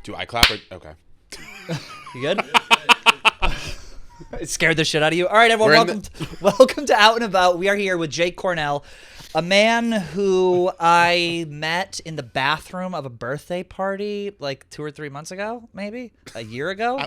Do I clap or okay? You good? It scared the shit out of you. All right, everyone, welcome to Out and About. We are here with Jake Cornell, a man who I met in the bathroom of a birthday party like 2 or 3 months ago, maybe a year ago.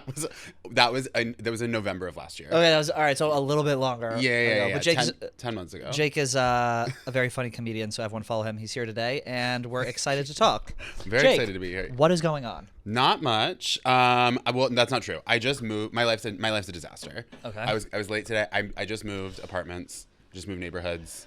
That was in November of last year. Okay, that was all right. So a little bit longer. Yeah. But Jake 10 months ago. Jake is a very funny comedian, so everyone follow him. He's here today, and we're excited to talk. Very Jake, excited to be here. What is going on? Not much. Well, that's not true. I just moved. My life's a disaster. Okay. I was late today. I just moved apartments. Just moved neighborhoods.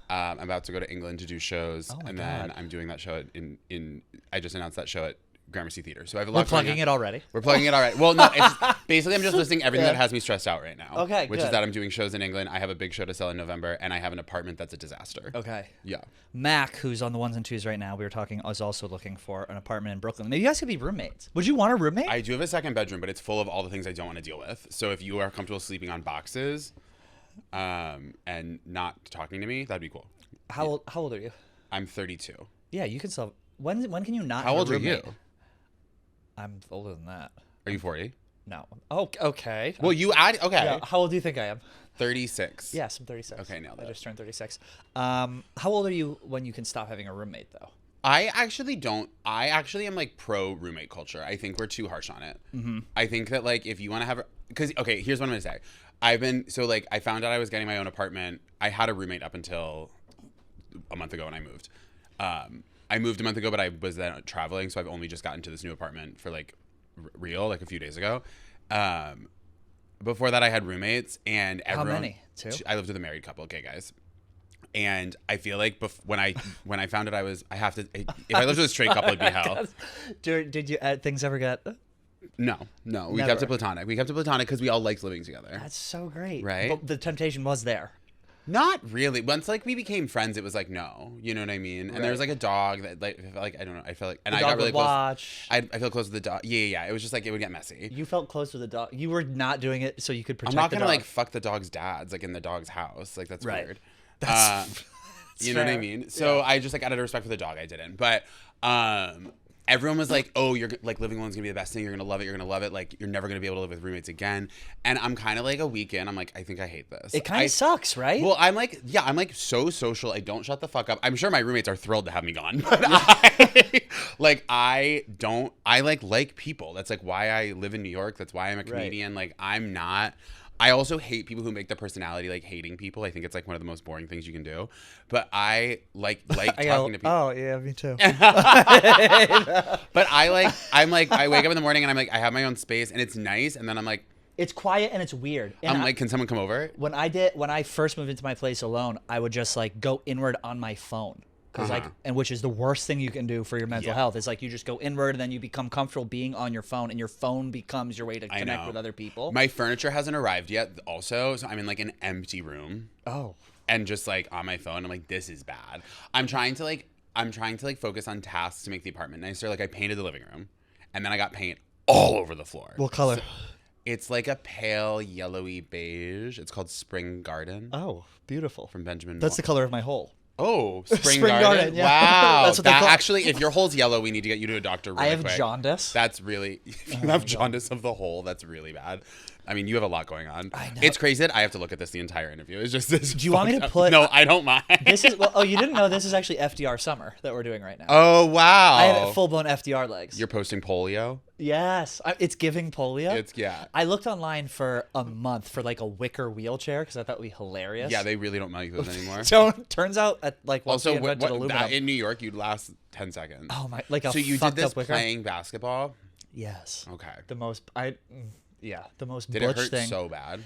I'm about to go to England to do shows, and then I'm doing that show in. I just announced that show at Gramercy Theater. So I have a lot. We're plugging it already. We're plugging it already. Well, no. It's basically I'm just listing everything that has me stressed out right now. Okay, Which good. is that I'm doing shows in England. I have a big show to sell in November, and I have an apartment that's a disaster. Okay. Yeah. Mac, who's on the ones and twos right now, we were talking, is also looking for an apartment in Brooklyn. Maybe you guys could be roommates. Would you want a roommate? I do have a second bedroom, but it's full of all the things I don't want to deal with. So if you are comfortable sleeping on boxes, and not talking to me, that'd be cool. How old are you? I'm 32. Yeah, you can still. When can you not? How have old a are you? roommate? I'm older than that. Are you 40? No. Oh, okay. Well, you add. Okay. Yeah, how old do you think I am? 36. Yes, I'm 36. Okay, nailed it. I just turned 36. How old are you when you can stop having a roommate, though? I actually don't. I actually am like pro roommate culture. I think we're too harsh on it. Mm-hmm. I think that like if you want to have, because okay, here's what I'm gonna say. I found out I was getting my own apartment. I had a roommate up until a month ago when I moved. I moved a month ago, but I was then traveling, so I've only just gotten to this new apartment for like real, like a few days ago. Before that, I had roommates, and everyone. How many? 2? I lived with a married couple, gay guys. And I feel like when I found out if I lived with a straight couple, it'd be hell. Did you things ever get? No. We kept it platonic. We kept it platonic because we all liked living together. That's so great. Right? But the temptation was there. Not really. Once like we became friends, it was like no, you know what I mean. And there was like a dog that like I don't know. I felt like, and The I dog got really would watch. close. I felt close with the dog. Yeah. It was just like it would get messy. You felt close with the dog. You were not doing it so you could protect. I'm not the gonna dog. like fuck the dog's dad's like in the dog's house. Like that's Right. weird. That's you know what I mean? So I just like out of respect for the dog, I didn't. But everyone was like, "Oh, you're like living alone's gonna be the best thing. You're gonna love it. You're gonna love it. Like you're never gonna be able to live with roommates again." And I'm kind of like a week in. I'm like, I think I hate this. It kind of sucks, right? Well, I'm like so social. I don't shut the fuck up. I'm sure my roommates are thrilled to have me gone, but I like people. That's like why I live in New York. That's why I'm a comedian. Like I'm not. I also hate people who make their personality like hating people. I think it's like one of the most boring things you can do. But I like talking to people. Oh yeah, me too. But I wake up in the morning and I'm like, I have my own space and it's nice. And then I'm like, It's quiet and it's weird. And I'm like, can someone come over? When I first moved into my place alone, I would just like go inward on my phone. Cause and which is the worst thing you can do for your mental health. It's like you just go inward and then you become comfortable being on your phone, and your phone becomes your way to connect with other people. My furniture hasn't arrived yet also, so I'm in like an empty room. Oh. And just like on my phone, I'm like, this is bad. I'm trying to focus on tasks to make the apartment nicer. Like I painted the living room, and then I got paint all over the floor. What color? So it's like a pale yellowy beige. It's called Spring Garden. Oh, beautiful. From Benjamin. That's the color of my hole. Oh, Spring Garden. Garden. Yeah. Wow. That's what they call- Actually, if your hole's yellow, we need to get you to a doctor really I have quick. jaundice. That's really, if you have jaundice of the hole, that's really bad. I mean, you have a lot going on. I know. It's crazy that I have to look at this the entire interview. It's just this. Do you want me to put? No, I don't mind. This is. Well, oh, you didn't know this is actually FDR summer that we're doing right now. Oh, wow. I have full blown FDR legs. You're posting polio? Yes, it's giving polio. Yeah. I looked online for a month for like a wicker wheelchair because I thought it'd be hilarious. Yeah, they really don't make those anymore. So turns out, once Also, we invented aluminum, in New York, you'd last 10 seconds. oh my, like a So you did fucked this up wicker. playing basketball? Yes. Okay. The most the most Did butch it hurt thing. so bad?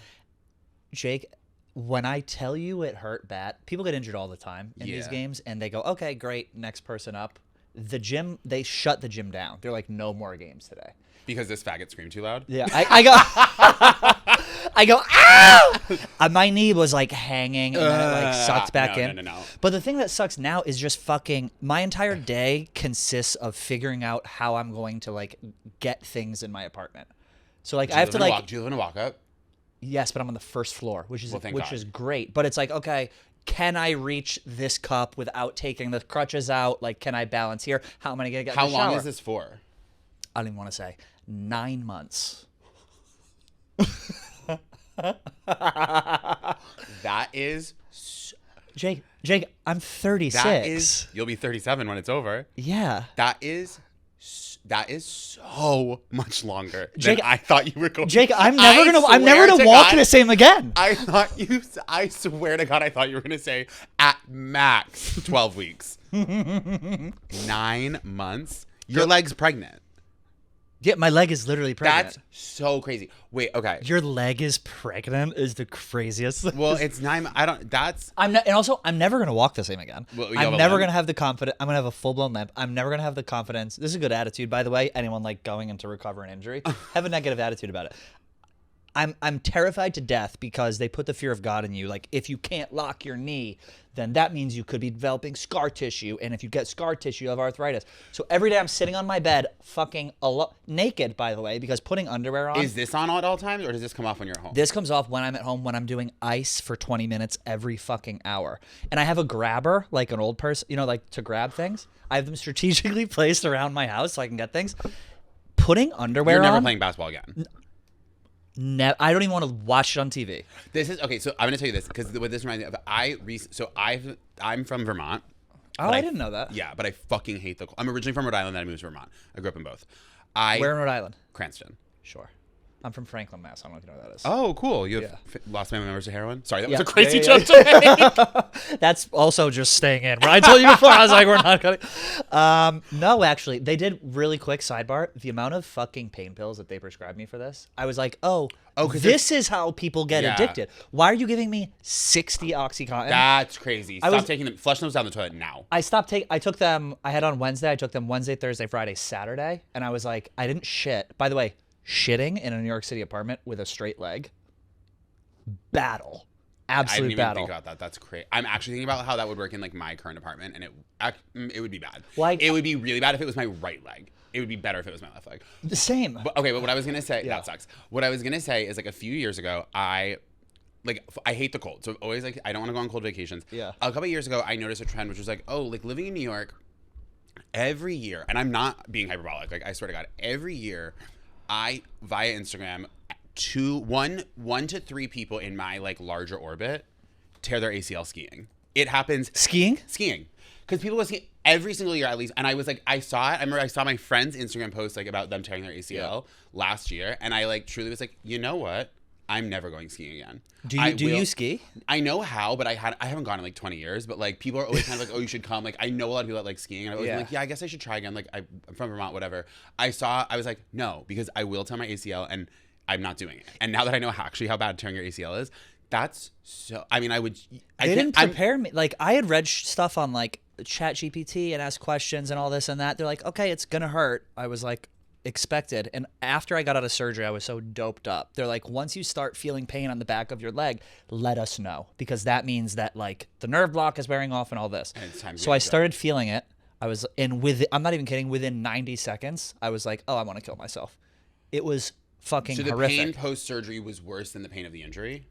Jake, when I tell you it hurt bad, people get injured all the time in these games, and they go, "Okay, great, next person up." The gym, they shut the gym down. They're like, "No more games today." Because this faggot screamed too loud? Yeah, I go, ow! My knee was like hanging, and then it like sucked back in. No. But the thing that sucks now is just fucking, my entire day consists of figuring out how I'm going to like get things in my apartment. So like I have to like, do you live in a walk-up? Yes, but I'm on the first floor, which is Thank God. is great. But it's like, okay, can I reach this cup without taking the crutches out? Like, can I balance here? How am I gonna get? How in the long shower? is this for? I don't even want to say, 9 months. That is... Jake, I'm 36. That is... You'll be 37 when it's over. Yeah. That is so much longer Jake, than I thought you were going. Jake, I'm never gonna walk the same again. I swear to God, I thought you were gonna say at max 12 weeks. 9 months. Your leg's pregnant. Yeah, my leg is literally pregnant. That's so crazy. Wait, okay. Your leg is pregnant is the craziest. Well, it's 9. I don't. That's. And also, I'm never gonna walk the same again. Well, I'm never gonna have the confidence. I'm gonna have a full blown limp. I'm never gonna have the confidence. This is a good attitude, by the way. Anyone like going in to recover an injury, have a negative attitude about it. I'm terrified to death because they put the fear of God in you. Like, if you can't lock your knee, then that means you could be developing scar tissue. And if you get scar tissue, you have arthritis. So every day I'm sitting on my bed, fucking naked, by the way, because putting underwear on. Is this on at all times, or does this come off when you're home? This comes off when I'm at home, when I'm doing ice for 20 minutes every fucking hour. And I have a grabber, like an old person, like to grab things. I have them strategically placed around my house so I can get things. Putting underwear on. You're never playing basketball again. I don't even want to watch it on TV. This is okay. So I'm gonna tell you this because what this reminds me of. I'm from Vermont. Oh, I didn't know that. Yeah, but I fucking hate the cold. I'm originally from Rhode Island, then I moved to Vermont. I grew up in both. Where in Rhode Island? Cranston. Sure. I'm from Franklin, Mass. I don't know if you know where that is. Oh, cool. You have lost family members to heroin? Sorry, that was a crazy joke to make. That's also just staying in. When I told you before, I was like, we're not going no, actually, they did really quick sidebar. The amount of fucking pain pills that they prescribed me for this, I was like, this is how people get addicted. Why are you giving me 60 Oxycontin? That's crazy. Stop taking them. Flush those down the toilet now. I took them, I had on Wednesday. I took them Wednesday, Thursday, Friday, Saturday. And I was like, I didn't shit. By the way, shitting in a New York City apartment with a straight leg, battle, absolute battle. I didn't even think about that. That's crazy. I'm actually thinking about how that would work in like my current apartment, and it would be bad. It would be really bad if it was my right leg. It would be better if it was my left leg. The same. But what I was gonna say, that sucks. What I was gonna say is like a few years ago, I hate the cold, so always like I don't want to go on cold vacations. Yeah. A couple of years ago, I noticed a trend which was like, like living in New York, every year, and I'm not being hyperbolic. Like I swear to God, every year. I via Instagram, one to three people in my like larger orbit tear their ACL skiing. It happens skiing because people go skiing every single year at least. And I was like, I saw it. I remember I saw my friend's Instagram post like about them tearing their ACL last year, and I like truly was like, you know what? I'm never going skiing again. Do you ski? I know how, but I haven't gone in like 20 years. But like people are always kind of like, oh, you should come. Like I know a lot of people that like skiing, and I was like, yeah, I guess I should try again. Like I'm from Vermont, whatever. I was like, no, because I will tear my ACL, and I'm not doing it. And now that I know actually how bad tearing your ACL is, that's so. I mean, They didn't prepare me. Like I had read stuff on like ChatGPT and asked questions and all this and that. They're like, okay, it's gonna hurt. I was like, expected. And after I got out of surgery, I was so doped up. They're like, once you start feeling pain on the back of your leg, let us know, because that means that like the nerve block is wearing off and all this. And so I started feeling it. I was I'm not even kidding, within 90 seconds, I was like, oh, I want to kill myself. It was fucking horrific. So the pain post-surgery was worse than the pain of the injury?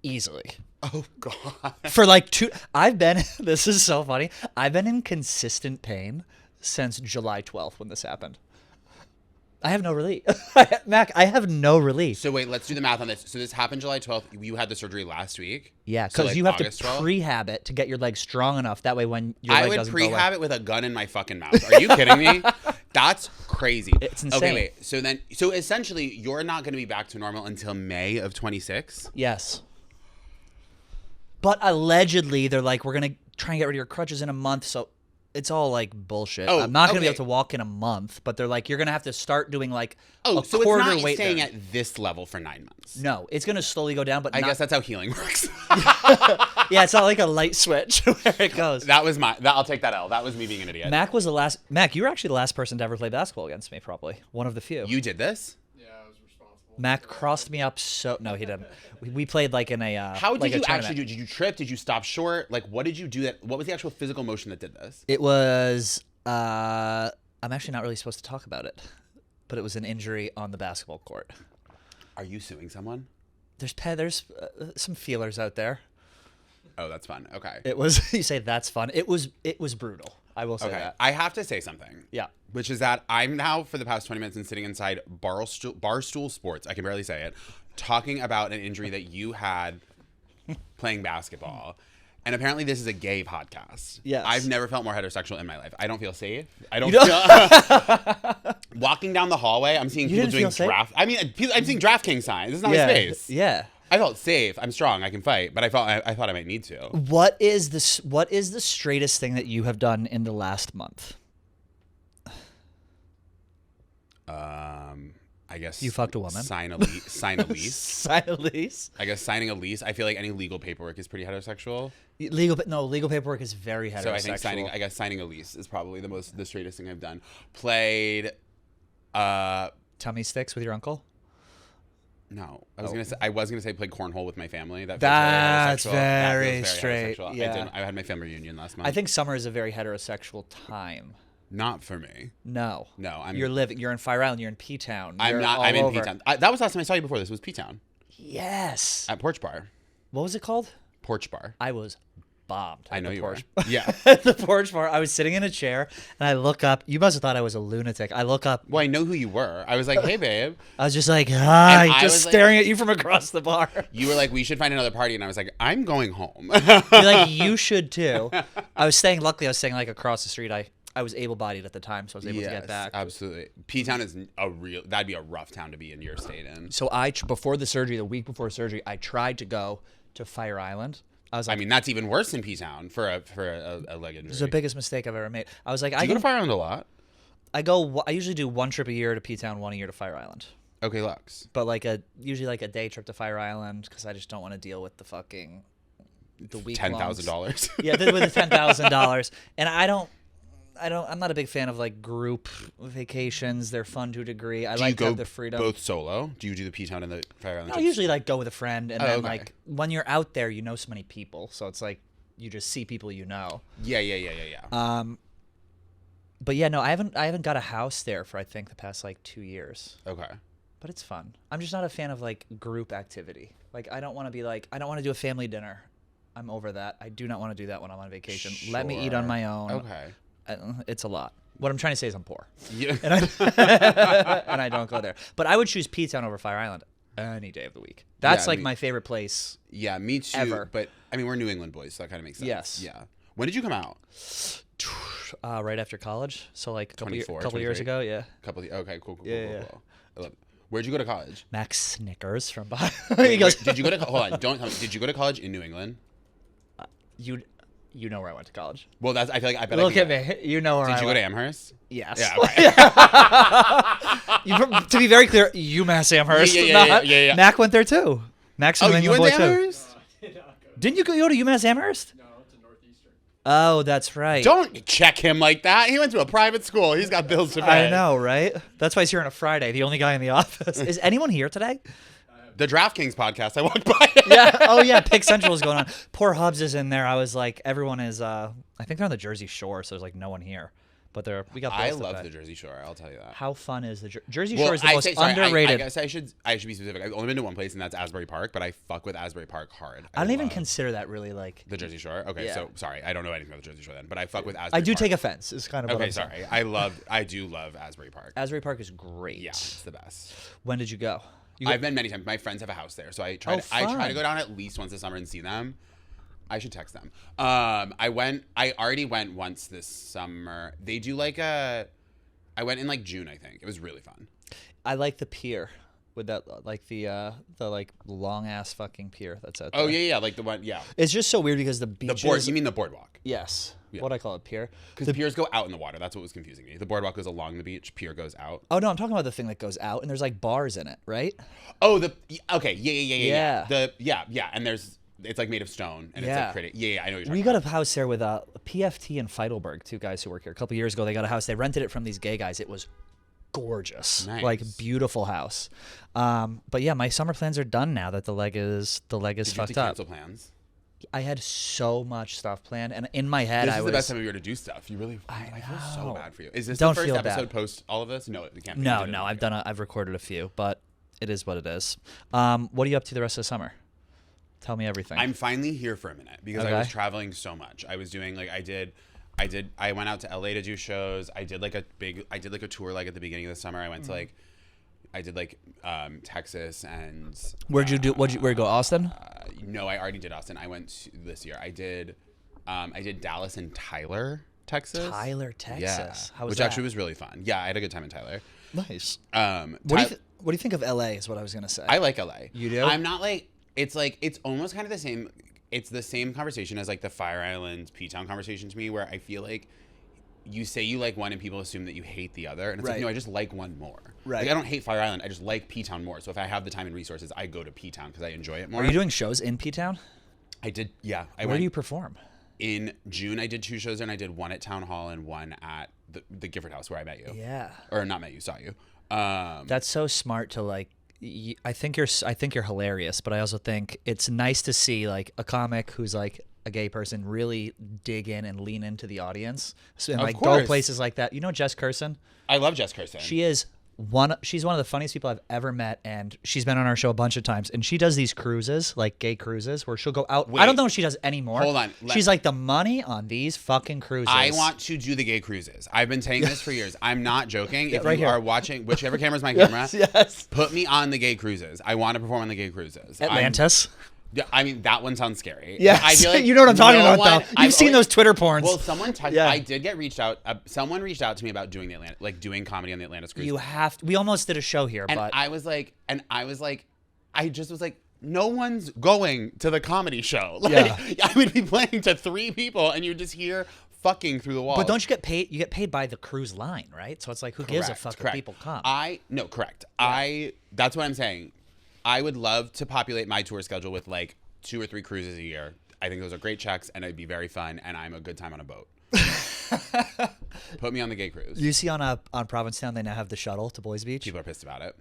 Easily. Oh, God. For like this is so funny. I've been in consistent pain since July 12th when this happened. I have no relief. Mac, I have no relief. So wait, let's do the math on this. So this happened July 12th. You had the surgery last week. Yeah, because you have to prehab it to get your leg strong enough. That way when your leg doesn't go away. I would prehab it with a gun in my fucking mouth. Are you kidding me? That's crazy. It's insane. Okay, wait. So essentially, you're not going to be back to normal until May of 26? Yes. But allegedly, they're like, we're going to try and get rid of your crutches in a month, so... It's all like bullshit. I'm not going to be able to walk in a month, but they're like, you're going to have to start doing like a quarter weight. So it's not staying at this level for 9 months. No, it's going to slowly go down, but I guess that's how healing works. Yeah, it's not like a light switch where it goes. I'll take that L. That was me being an idiot. Mac, you were actually the last person to ever play basketball against me, probably. One of the few. You did this? Mac crossed me up no, he didn't. We played like in a How did you actually do it? Did you trip? Did you stop short? Like, what did you do what was the actual physical motion that did this? It was, I'm actually not really supposed to talk about it, but it was an injury on the basketball court. Are you suing someone? There's some feelers out there. Oh, that's fun. Okay. It was, you say that's fun. It was brutal. I will say that. I have to say something. Yeah. Which is that I'm now, for the past 20 minutes, and sitting inside Barstool Sports, I can barely say it, talking about an injury that you had playing basketball. And apparently this is a gay podcast. Yes. I've never felt more heterosexual in my life. I don't feel safe. I don't feel... Walking down the hallway, I'm seeing people doing draft... I mean, I'm seeing DraftKings signs. This is not my space. Yeah. I felt safe. I'm strong. I can fight. But I thought I might need to. What is the straightest thing that you have done in the last month? I guess you fucked a woman. Sign a lease. Sign a lease. I guess signing a lease. I feel like any legal paperwork is pretty heterosexual. Legal paperwork is very heterosexual. So I think signing a lease is probably the straightest thing I've done. Played tummy sticks with your uncle? No, I was gonna say played cornhole with my family. That's very straight. Yeah. I had my family reunion last month. I think summer is a very heterosexual time. Not for me. No. You're in Fire Island. You're in P-Town. I'm in P-Town. That was the last time I saw you before this. Was P-Town. Yes. At Porch Bar. What was it called? Porch Bar. I was bombed. I know you were. Yeah. At the Porch Bar. I was sitting in a chair and I look up. You must have thought I was a lunatic. I look up. Well, I know who you were. I was like, hey, babe. I was just like, hi. Just staring at you from across the bar. You were like, we should find another party. And I was like, I'm going home. You're like, you should too. Luckily, I was staying like across the street. I was able-bodied at the time, so I was able to get back. Absolutely. P-Town is that'd be a rough town to be in your state in. So the week before surgery, I tried to go to Fire Island. I was like, I mean, that's even worse than P-Town for a leg injury. It's the biggest mistake I've ever made. I was like, Do you go to Fire Island a lot? I usually do one trip a year to P-Town, one a year to Fire Island. Okay, Lux. But usually a day trip to Fire Island because I just don't want to deal with the week $10,000. Yeah, with the $10,000, and I'm not a big fan of group vacations. They're fun to a degree. I like to have the freedom. Both solo? Do you do the P-Town and the Fire Island? I usually go with a friend, and then when you're out there, you know so many people, so it's you just see people you know. Yeah. But yeah, no, I haven't got a house there for I think the past 2 years. Okay. But it's fun. I'm just not a fan of group activity. I don't want to be I don't want to do a family dinner. I'm over that. I do not want to do that when I'm on vacation. Sure. Let me eat on my own. Okay. It's a lot. What I'm trying to say is I'm poor. Yeah. And I don't go there. But I would choose P-Town over Fire Island any day of the week. That's my favorite place. Yeah, me too. Ever. But I mean, we're New England boys, so that kind of makes sense. Yes. Yeah. When did you come out? Right after college. So a couple 23? years ago. Yeah. Okay, cool. Yeah. I love it. Where'd you go to college? Max Snickers from behind. Did you go to hold on? Did you go to college in New England? You know where I went to college. Well, I feel like I bet. Look at me. You know where I went. Did you go to Amherst? Yes. Yeah. Okay. To be very clear, UMass Amherst. Yeah. Mac went there too. Mac's a New England boy too. Amherst? Didn't you go to UMass Amherst? No, to Northeastern. Oh, that's right. Don't check him like that. He went to a private school. He's got bills to pay. I know, right? That's why he's here on a Friday. The only guy in the office. Is anyone here today? The DraftKings podcast. I walked by. Yeah. Oh, yeah. Pick Central is going on. Poor Hubs is in there. I was like, everyone is. I think they're on the Jersey Shore, so there's no one here. But we got. I love the Jersey Shore. I'll tell you that. How fun is the Jersey Shore? Is the most underrated. I guess I should be specific. I've only been to one place, and that's Asbury Park. But I fuck with Asbury Park hard. I don't even consider that really the Jersey Shore. Okay, so sorry, I don't know anything about the Jersey Shore then. But I fuck with Asbury. I do Park. take offense. Is kind of okay. Sorry, I do love Asbury Park. Asbury Park is great. Yeah, it's the best. When did you go? I've been many times. My friends have a house there, so I try to go down at least once a summer and see them. I should text them. I already went once this summer. They do I went in June, I think. It was really fun. I like the pier with that the long ass fucking pier that's out there. Oh yeah, the one. Yeah. It's just so weird because the beaches. You mean the boardwalk? Yes. Yeah. What I call it, pier. Because the piers go out in the water. That's what was confusing me. The boardwalk goes along the beach. Pier goes out. Oh no, I'm talking about the thing that goes out and there's bars in it, right? Oh, okay, yeah. And it's made of stone and it's pretty. Yeah, I know what you're talking We got a house there with PFT and Feidelberg, two guys who work here. A couple years ago, they got a house. They rented it from these gay guys. It was gorgeous, nice. Beautiful house. But yeah, my summer plans are done now that the leg is Did fucked you have to up. cancel plans? I had so much stuff planned, and in my head, this is the best time of year to do stuff. You really, I feel so bad for you. Is this Don't the first feel episode bad. post all of this? No, it can't be. No, I've recorded a few, but it is what it is. What are you up to the rest of the summer? Tell me everything. I'm finally here for a minute because I was traveling so much. I was doing I went out to LA to do shows. I did like a tour like at the beginning of the summer. I went to like, I did like Texas and. Where'd you go? Austin? No, I already did Austin. I went this year. I did Dallas and Tyler, Texas. Tyler, Texas. Yeah. How was which that? actually was really fun. Yeah, I had a good time in Tyler. Nice. What do you think of LA is what I was going to say. I like LA. You do? I'm not like, it's almost kind of the same. It's the same conversation as like the Fire Island P-Town conversation to me, where I feel like you say you like one and people assume that you hate the other. And it's like, no, I just like one more. Right. Like I don't hate Fire Island. I just like P-Town more. So if I have the time and resources, I go to P-Town because I enjoy it more. Are you doing shows in P-Town? I did. Yeah. Where do you perform? In June, I did 2 shows there, and I did one at Town Hall and one at the Gifford House where I met you. Yeah. Or not met you, saw you. That's so smart to like. I think you're hilarious, but I also think it's nice to see like a comic who's like a gay person really dig in and lean into the audience, and like go places like that. You know Jess Curson? I love Jess Curson. She's one of the funniest people I've ever met, and she's been on our show a bunch of times. And she does these cruises, like gay cruises, where she'll go out. Wait, I don't know if she does anymore. Hold on. She's like, the money on these fucking cruises. I want to do the gay cruises. I've been saying this for years. I'm not joking. If right you here. are watching, whichever camera's my camera, yes. Put me on the gay cruises. I want to perform on the gay cruises. Atlantis. I mean, that one sounds scary. Yeah, I feel like you know what I'm talking about, though. You've seen those Twitter porns. Well, I did get reached out. Someone reached out to me about doing doing comedy on the Atlantis cruise. You have to. We almost did a show here, and but I just was like, no one's going to the comedy show. Like, I would be playing to 3 people, and you just hear fucking through the wall. But don't you get paid? You get paid by the cruise line, right? So it's like, who gives a fuck if people come? Correct. Yeah. That's what I'm saying. I would love to populate my tour schedule with like 2 or 3 cruises a year. I think those are great checks, and it'd be very fun, and I'm a good time on a boat. Put me on the gay cruise. You see on Provincetown, they now have the shuttle to Boys Beach. People are pissed about it.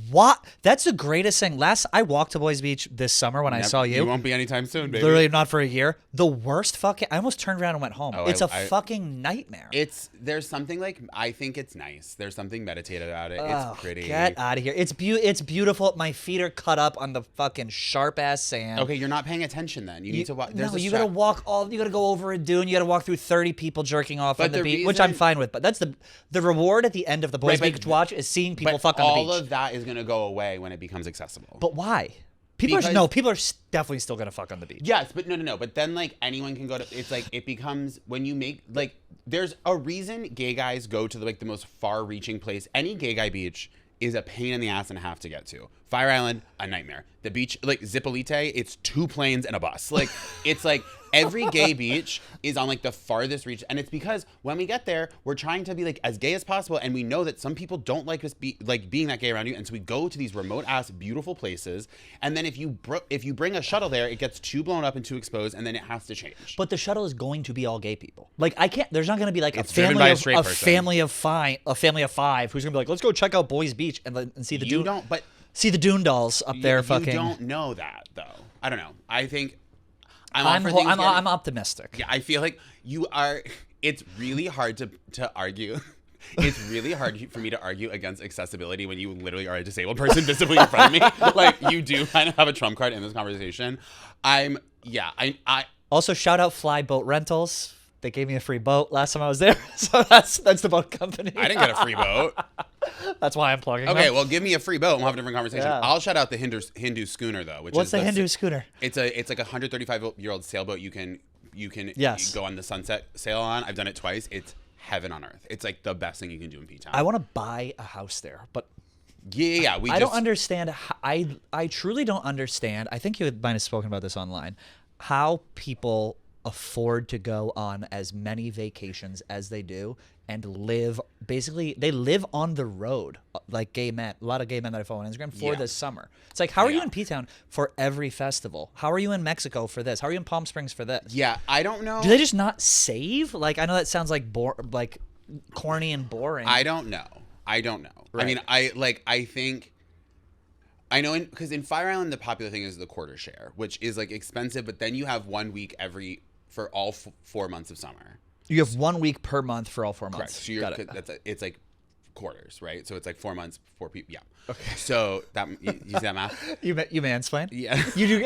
What? That's the greatest thing. I walked to Boys Beach this summer when I saw you. You won't be anytime soon, baby. Literally not for a year. The worst fucking. I almost turned around and went home. It's a fucking nightmare. There's something like, I think it's nice. There's something meditative about it. Oh, it's pretty. Get out of here. It's beautiful. My feet are cut up on the fucking sharp ass sand. Okay, you're not paying attention then. You need to walk. You gotta walk you gotta go over a dune. You gotta walk through 30 people jerking off on the beach, which I'm fine with. But that's the reward at the end of the Boys Beach watch is seeing people fuck on the beach. All of that is gonna go away when it becomes accessible. But why? People are definitely still gonna fuck on the beach. Yes, but no. But then like anyone can go to. It's like it becomes when you make like there's a reason gay guys go to the most far-reaching place. Any gay guy beach is a pain in the ass and a half to get to. Fire Island, a nightmare. The beach, like Zipolite, it's 2 planes and a bus. Like it's like every gay beach is on like the farthest reach, and it's because when we get there, we're trying to be like as gay as possible, and we know that some people don't like us being that gay around you, and so we go to these remote ass beautiful places, and then if you bring a shuttle there, it gets too blown up and too exposed, and then it has to change. But the shuttle is going to be all gay people. Like I can't. There's not going to be like it's a family of 5 who's going to be like, let's go check out Boys Beach and see the dune. See the Dune dolls up there. Fucking. You don't know that though. I don't know. I think I'm optimistic. Yeah, I feel like you are. It's really hard to argue. It's really hard for me to argue against accessibility when you literally are a disabled person visibly in front of me. Like you do kind of have a trump card in this conversation. I also shout out Fly Boat Rentals. They gave me a free boat last time I was there, so that's the boat company. I didn't get a free boat. That's why I'm plugging. Okay, them. Well, give me a free boat and we'll have a different conversation. Yeah. I'll shout out the Hindu schooner though. What's the Hindu schooner? It's like a 135-year-old sailboat. You can go on the sunset sail on. I've done it twice. It's heaven on earth. It's like the best thing you can do in P-Town. I want to buy a house there, but yeah. I don't understand. I truly don't understand. I think you might have spoken about this online. How people afford to go on as many vacations as they do and live they live on the road like gay men. A lot of gay men that I follow on Instagram for this summer. It's like, how are you in P-Town for every festival? How are you in Mexico for this? How are you in Palm Springs for this? Yeah, I don't know. Do they just not save? Like, I know that sounds like corny and boring. I don't know. Right. I mean, I think I know because in Fire Island the popular thing is the quarter share, which is like expensive, but then you have 1 week for all 4 months of summer. You have 1 week per month for all 4 months. Correct. So it's like quarters, right? So it's like 4 months, 4 people. Yeah. Okay. So that you see that math? You mansplain? Yeah. You do.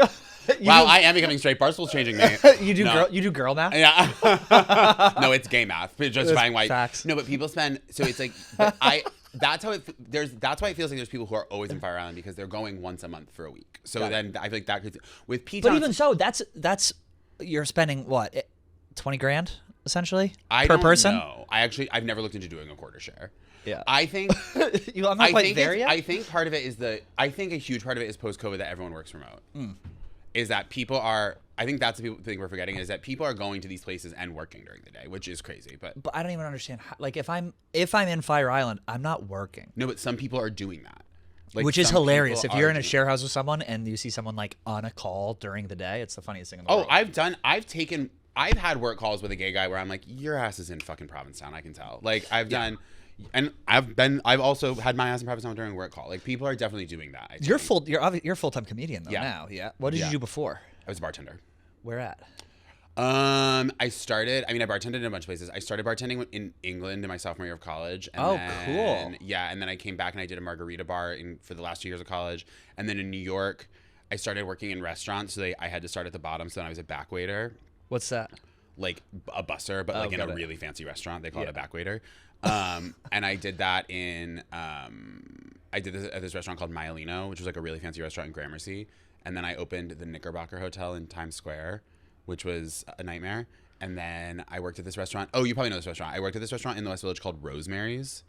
Wow, I am becoming straight. Barstool's changing me. You do No. girl math? Yeah. No, it's gay math. Justifying why. Facts. No, but people spend. So it's like That's how That's why it feels like there's people who are always in Fire Island because they're going once a month for a week. So then I feel like that could with P. But even so, that's you're spending what, 20 grand essentially per person? No, I've never looked into doing a quarter share. Yeah. I think I'm not quite there yet. I think part of it is I think a huge part of it is post-COVID that everyone works remote. Is that people are. I think that's the thing we're forgetting is that people are going to these places and working during the day, which is crazy. But I don't even understand how, like if I'm in Fire Island, I'm not working. No, but some people are doing that. Like, which is hilarious. If you're in a share house with someone and you see someone like on a call during the day, it's the funniest thing in the world. I've had work calls with a gay guy where I'm like, your ass is in fucking Provincetown. I can tell. Like I've also had my ass in Provincetown during a work call. Like people are definitely doing that. You're a full-time comedian though now. Yeah. What did you do before? I was a bartender. Where at? I bartended in a bunch of places. I started bartending in England in my sophomore year of college. And cool. Yeah, and then I came back and I did a margarita bar for the last 2 years of college. And then in New York, I started working in restaurants. So I had to start at the bottom. So then I was a back waiter. What's that? Like a busser, but like in a really fancy restaurant. They call it a back waiter. And I did that I did this at this restaurant called Maialino, which was like a really fancy restaurant in Gramercy. And then I opened the Knickerbocker Hotel in Times Square, which was a nightmare. And then I worked at this restaurant. Oh, you probably know this restaurant. I worked at this restaurant in the West Village called Rosemary's.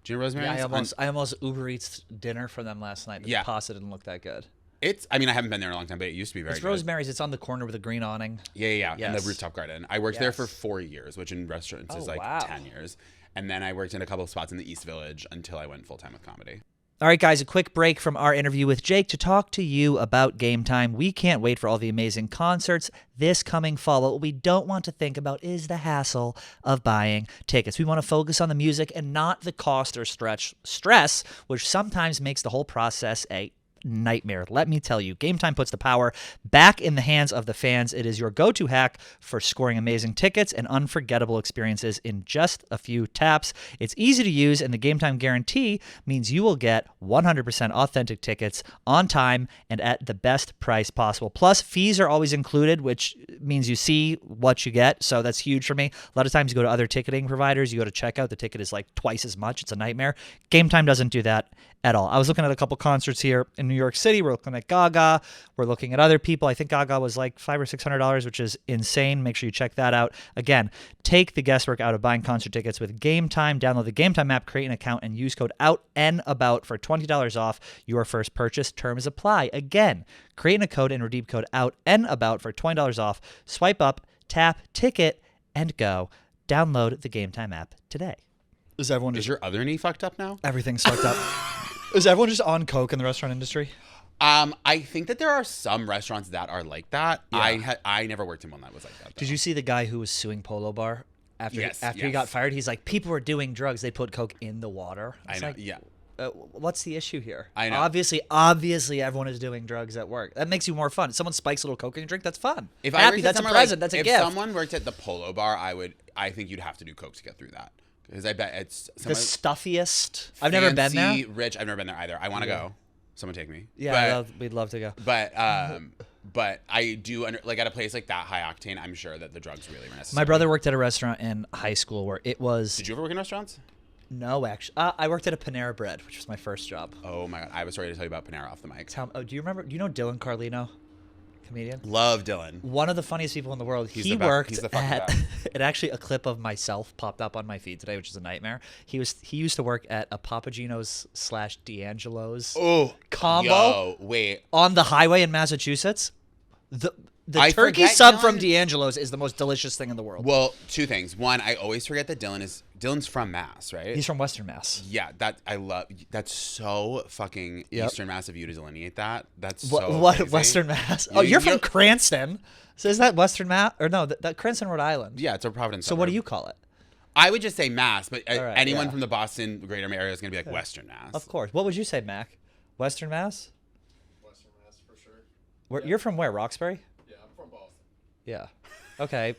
Do you know Rosemary's? Yeah, I almost Uber Eats dinner for them last night. The pasta didn't look that good. I haven't been there in a long time, but it used to be very good. It's Rosemary's. It's on the corner with a green awning. Yeah. Yes. In the rooftop garden. I worked there for 4 years, which in restaurants is like 10 years. And then I worked in a couple of spots in the East Village until I went full-time with comedy. All right, guys, a quick break from our interview with Jake to talk to you about Game Time. We can't wait for all the amazing concerts this coming fall. What we don't want to think about is the hassle of buying tickets. We want to focus on the music and not the cost or stress, which sometimes makes the whole process a nightmare. Let me tell you, Game Time puts the power back in the hands of the fans. It is your go-to hack for scoring amazing tickets and unforgettable experiences in just a few taps. It's easy to use, and the Game Time guarantee means you will get 100% authentic tickets on time and at the best price possible. Plus, fees are always included, which means you see what you get, so that's huge for me. A lot of times you go to other ticketing providers, you go to checkout, the ticket is like twice as much. It's a nightmare. Game Time doesn't do that at all. I was looking at a couple concerts here in New York City. We're looking at Gaga. We're looking at other people. I think Gaga was like $500 or $600, which is insane. Make sure you check that out. Again, take the guesswork out of buying concert tickets with Game Time. Download the Game Time app, create an account, and use code OUTANDABOUT for $20 off your first purchase. Terms apply. Again, create a code and redeem code OUTANDABOUT for $20 off. Swipe up, tap, ticket, and go. Download the Game Time app today. Is your other knee fucked up now? Everything's fucked up. Is everyone just on coke in the restaurant industry? I think that there are some restaurants that are like that. Yeah. I never worked in one that was like that, though. Did you see the guy who was suing Polo Bar after he got fired? He's like, people were doing drugs. They put coke in the water. I know. Yeah. What's the issue here? I know. Obviously, everyone is doing drugs at work. That makes you more fun. Someone spikes a little coke in your drink. That's fun. If that's a present. That's a gift. If someone worked at the Polo Bar, I think you'd have to do coke to get through that. Because I bet it's the stuffiest. I've never been there. Rich. I've never been there either. I want to go. Someone take me. Yeah, we'd love to go. But I do like at a place like that high octane. I'm sure that the drugs really were necessary. My brother worked at a restaurant in high school where it was. Did you ever work in restaurants? No, actually, I worked at a Panera Bread, which was my first job. Oh my god, I was ready to tell you about Panera off the mic. Do you remember? Do you know Dylan Carlino? Comedian. Love Dylan. One of the funniest people in the world. He's the at it actually a clip of myself popped up on my feed today, which is a nightmare. He used to work at a Papagino's / D'Angelo's combo. Yo, wait. On the highway in Massachusetts. The turkey sub from D'Angelo's is the most delicious thing in the world. Well, two things. One, I always forget that Dylan's from Mass, right? He's from Western Mass. Yeah, that's so fucking Eastern Mass of you to delineate that. That's what crazy. Western Mass? Oh, you're from Cranston. So is that Western Mass? Or no, that Cranston, Rhode Island. Yeah, it's a Providence So suburb. what do you call it? I would just say Mass, but anyone yeah. from the Boston greater area is going to be like Western Mass. Of course. What would you say, Mac? Western Mass? Western Mass for sure. You're from where? Roxbury? Yeah, I'm from Boston. Yeah. Okay.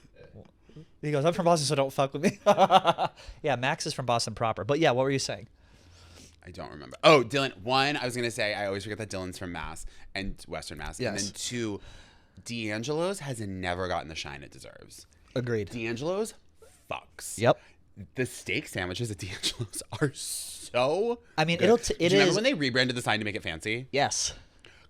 He goes, I'm from Boston, so don't fuck with me. Yeah, Max is from Boston proper. But yeah, what were you saying? I don't remember. Oh, Dylan. One, I was gonna say I always forget that Dylan's from Mass and Western Mass. Yes. And then two, D'Angelo's has never gotten the shine it deserves. Agreed. D'Angelo's fucks. Yep. The steak sandwiches at D'Angelo's are so. I mean, good. it Do you remember is. when they rebranded the sign to make it fancy? Yes.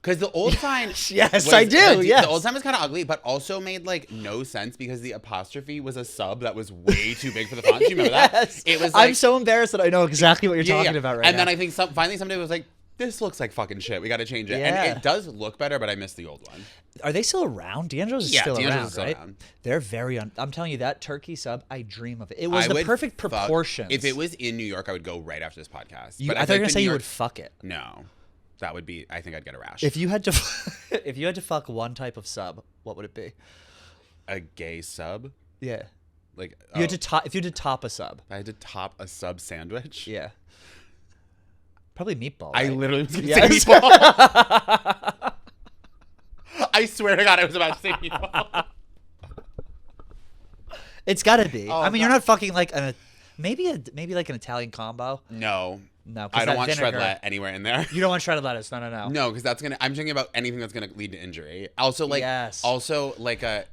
Because the old sign, Yes, I do, yes. The old sign was kind of ugly, but also made like no sense because the apostrophe was a sub that was way too big for the font. Do you remember Yes. that? It was. Like, I'm so embarrassed that I know exactly what you're talking about right now. And then I think finally someday was like, this looks like fucking shit. We got to change it. Yeah. And it does look better, but I miss the old one. Are they still around? D'Angelo's is still D'Angelo's around, is still right? around. They're very. I'm telling you, that turkey sub, I dream of it. It was I the would perfect fuck- proportions. If it was in New York, I would go right after this podcast. I thought you were gonna say you would fuck it. No, that would be. I think I'd get a rash. If you had to, if you had to fuck one type of sub, what would it be? A gay sub, Yeah. like You had to top. If you had to top a sub. I had to top a sub sandwich. Yeah. Probably meatball. I right? literally was going to Yes. say meatball. I swear to God, I was about to say meatball. It's got to be. Oh, I mean, you're God. not fucking like maybe like an Italian combo. No. No, 'cause I don't that want vinegar- shred anywhere in there. You don't want shredded lettuce. No, no, no. No, because that's gonna. I'm thinking about anything that's gonna lead to injury. Also, like, Yes. also like a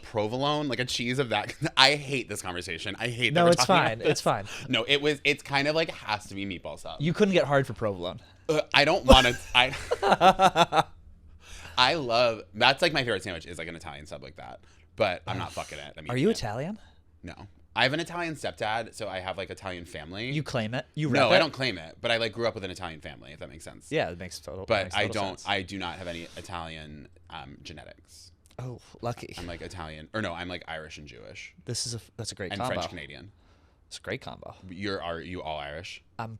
provolone, like a cheese of that. I hate this conversation. I hate. That No, we're it's talking about fine. this. It's fine. No, it's kind of like has to be meatball sub. You couldn't get hard for provolone. I don't want to. I love. That's like my favorite sandwich is like an Italian sub like that. But I'm not fucking it. Are you Italian? No. I have an Italian stepdad, so I have like Italian family. You claim it. You No, rep I it? don't claim it, but I like grew up with an Italian family, if that makes sense. Yeah, it makes total. But makes I total don't. sense. I do not have any Italian genetics. Oh, lucky. I'm like Italian, or no, I'm like Irish and Jewish That's a great and combo. French Canadian. It's a great combo. Are you all Irish? I'm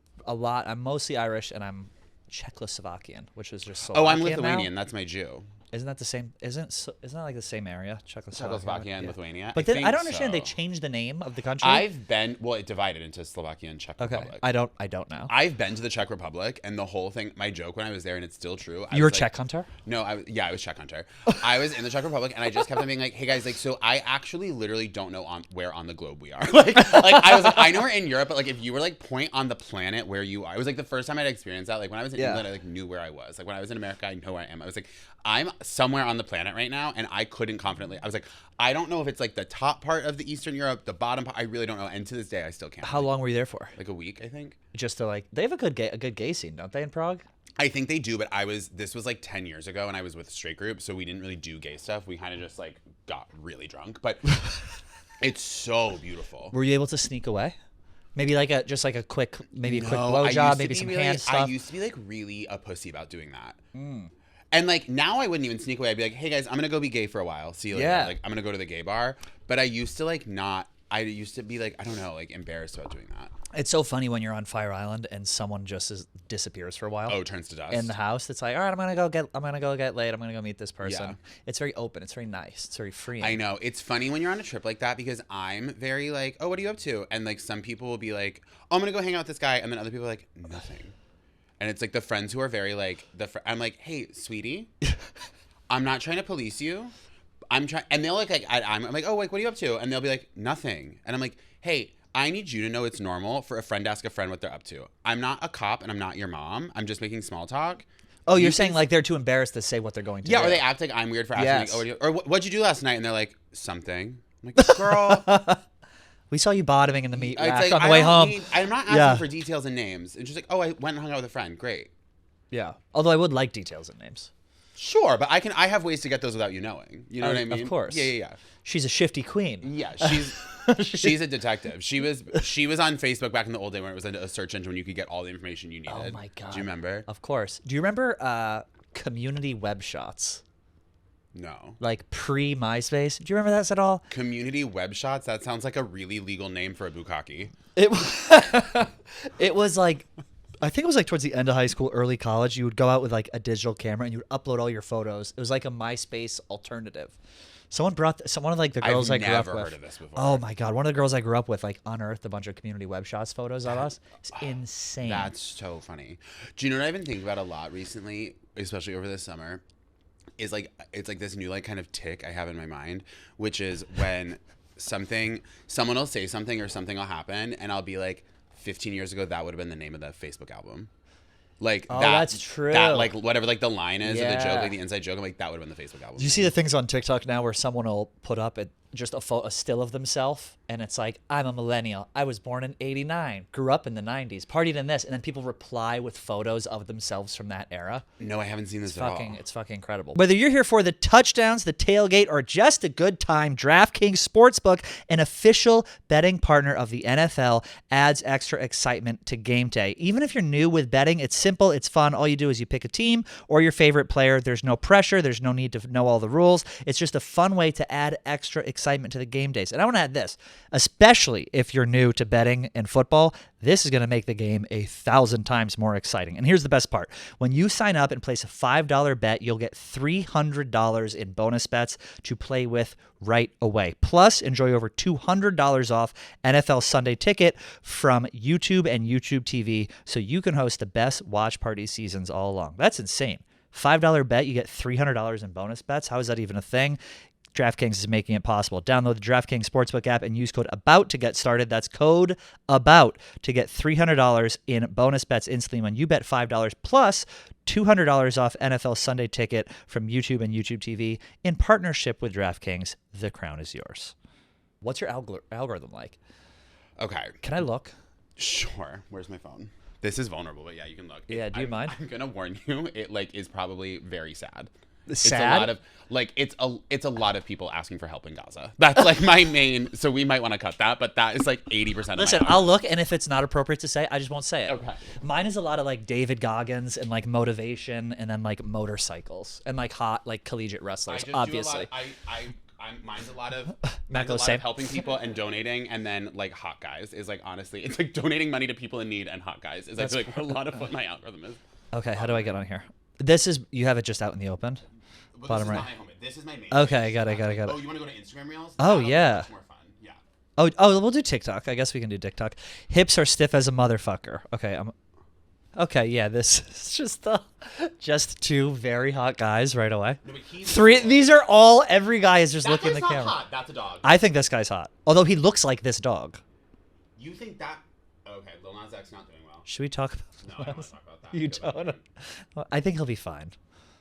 mostly Irish, and I'm Czechoslovakian, which is just Oh, I'm Slovakian now. Lithuanian. That's my Jew. Isn't that the same? Isn't that like the same area? Czechoslovakia and Lithuania. But then I think don't understand. so. They changed the name of the country. It divided into Slovakia and Czech Okay. Republic. I don't know. I've been to the Czech Republic, and the whole thing. My joke when I was there, and it's still true. You were a was Czech like, hunter? No, I was Czech hunter. I was in the Czech Republic, and I just kept on being like, "Hey guys, like, so I actually literally don't know where on the globe we are. like I was like, I know we're in Europe, but like, if you were like point on the planet where you are, it was like the first time I'd experienced that. Like when I was in England, I like knew where I was. Like when I was in America, I know where I am. I was like, I'm somewhere on the planet right now, and I couldn't confidently. I was like, I don't know if it's like the top part of the Eastern Europe, the bottom part. I really don't know. And to this day, I still can't. How long were you there for? Like a week, I think. Just to like, they have a good gay scene, don't they, in Prague? I think they do, but this was like 10 years ago, and I was with a straight group, so we didn't really do gay stuff. We kind of just like got really drunk, but it's so beautiful. Were you able to sneak away? Maybe like a quick No, blowjob, maybe some hand I stuff. used to be like really a pussy about doing that. And like now I wouldn't even sneak away. I'd be like, hey guys, I'm gonna go be gay for a while. See you later. Yeah. Like I'm gonna go to the gay bar. But I used to like not. I used to be like, I don't know, like embarrassed about doing that. It's so funny when you're on Fire Island and someone just disappears for a while. Oh, turns to dust. In the house, it's like, all right, I'm gonna go get laid. I'm gonna go meet this person. Yeah. It's very open. It's very nice. It's very freeing. I know. It's funny when you're on a trip like that because I'm very like, oh, what are you up to? And like some people will be like, oh, I'm gonna go hang out with this guy, and then other people are like, nothing. And it's like the friends who are very like I'm like, hey, sweetie, I'm not trying to police you. I'm trying, and they'll like I'm like, oh, like what are you up to? And they'll be like, nothing. And I'm like, hey, I need you to know it's normal for a friend to ask a friend what they're up to. I'm not a cop and I'm not your mom. I'm just making small talk. Oh, you're saying like they're too embarrassed to say what they're going to do. Yeah, or they act like I'm weird for asking, Yes. like, oh, what'd you do last night? And they're like, something. I'm like, girl. We saw you bottoming in the meat It's rack like, on the I way don't home. I'm not asking Yeah. for details and names. And she's like, oh, I went and hung out with a friend. Great. Yeah. Although I would like details and names. Sure, but I have ways to get those without you knowing. You know what I mean? Of course. Yeah. She's a shifty queen. Yeah, she's a detective. She was on Facebook back in the old day when it was a search engine when you could get all the information you needed. Oh my god. Do you remember? Of course. Do you remember community web shots? No. Like pre MySpace. Do you remember that at all? Community web shots? That sounds like a really legal name for a bukkake. It was like, I think it was like towards the end of high school, early college. You would go out with like a digital camera and you would upload all your photos. It was like a MySpace alternative. Someone of like the girls I grew up with. I've never heard of this before. Oh my god, one of the girls I grew up with like unearthed a bunch of community web shots photos of us. It's insane. That's so funny. Do you know what I've been thinking about a lot recently, especially over this summer? Is like it's like this new like kind of tick I have in my mind, which is when someone will say something or something will happen, and I'll be like, 15 years ago, that would have been the name of the Facebook album. Like that's true. That like whatever like the line is or the joke, Yeah. like the inside joke, I'm like that would have been the Facebook album. Do you see the things on TikTok now where someone will put up just a still of themselves, and it's like, I'm a millennial. I was born in '89, grew up in the '90s, partied in this, and then people reply with photos of themselves from that era. No, I haven't seen this at all. It's fucking incredible. Whether you're here for the touchdowns, the tailgate, or just a good time, DraftKings Sportsbook, an official betting partner of the NFL, adds extra excitement to game day. Even if you're new with betting, it's simple, it's fun. All you do is you pick a team or your favorite player. There's no pressure. There's no need to know all the rules. It's just a fun way to add extra excitement to the game days. And I want to add this, especially if you're new to betting and football, this is going to make the game 1,000 times more exciting. And here's the best part. When you sign up and place a $5 bet, you'll get $300 in bonus bets to play with right away. Plus, enjoy over $200 off NFL Sunday Ticket from YouTube and YouTube TV so you can host the best watch party seasons all along. That's insane. $5 bet, you get $300 in bonus bets. How is that even a thing? DraftKings is making it possible. Download the DraftKings Sportsbook app and use code ABOUT to get started. That's code ABOUT to get $300 in bonus bets instantly when you bet $5 plus $200 off NFL Sunday Ticket from YouTube and YouTube TV in partnership with DraftKings. The crown is yours. What's your algorithm like? Okay. Can I look? Sure. Where's my phone? This is vulnerable, but yeah, you can look. Yeah, do you mind? I'm gonna warn you. It like is probably very sad. Sad? It's a lot of like it's a lot of people asking for help in Gaza. That's like my main. So we might want to cut that, but that is like 80%. Listen, I'll look, and if it's not appropriate to say, I just won't say it. Okay. Mine is a lot of like David Goggins and like motivation, and then like motorcycles and like hot like collegiate wrestlers. Obviously, mine's a lot of McAuliffe, helping people and donating, and then like hot guys is like honestly, it's like donating money to people in need and hot guys is I feel like a lot of what my algorithm is. Okay, how do I get on here? This is you have it just out in the open. But Bottom this is right. not my home. This is my main. Okay, got it. Oh, you want to go to Instagram Reels? Oh, That'll be yeah. much more fun. Yeah. Oh, we'll do TikTok. I guess we can do TikTok. Hips are stiff as a motherfucker. Okay, Okay, yeah, this is just two very hot guys right away. No, but he's Three. These are all. Every guy is just looking at the not camera. hot. That's a dog. I think this guy's hot. Although he looks like this dog. You think that? Okay, Lil Nas X not doing well. Should we talk about? No, I don't want to talk about that. You Good luck. don't. Well, I think he'll be fine.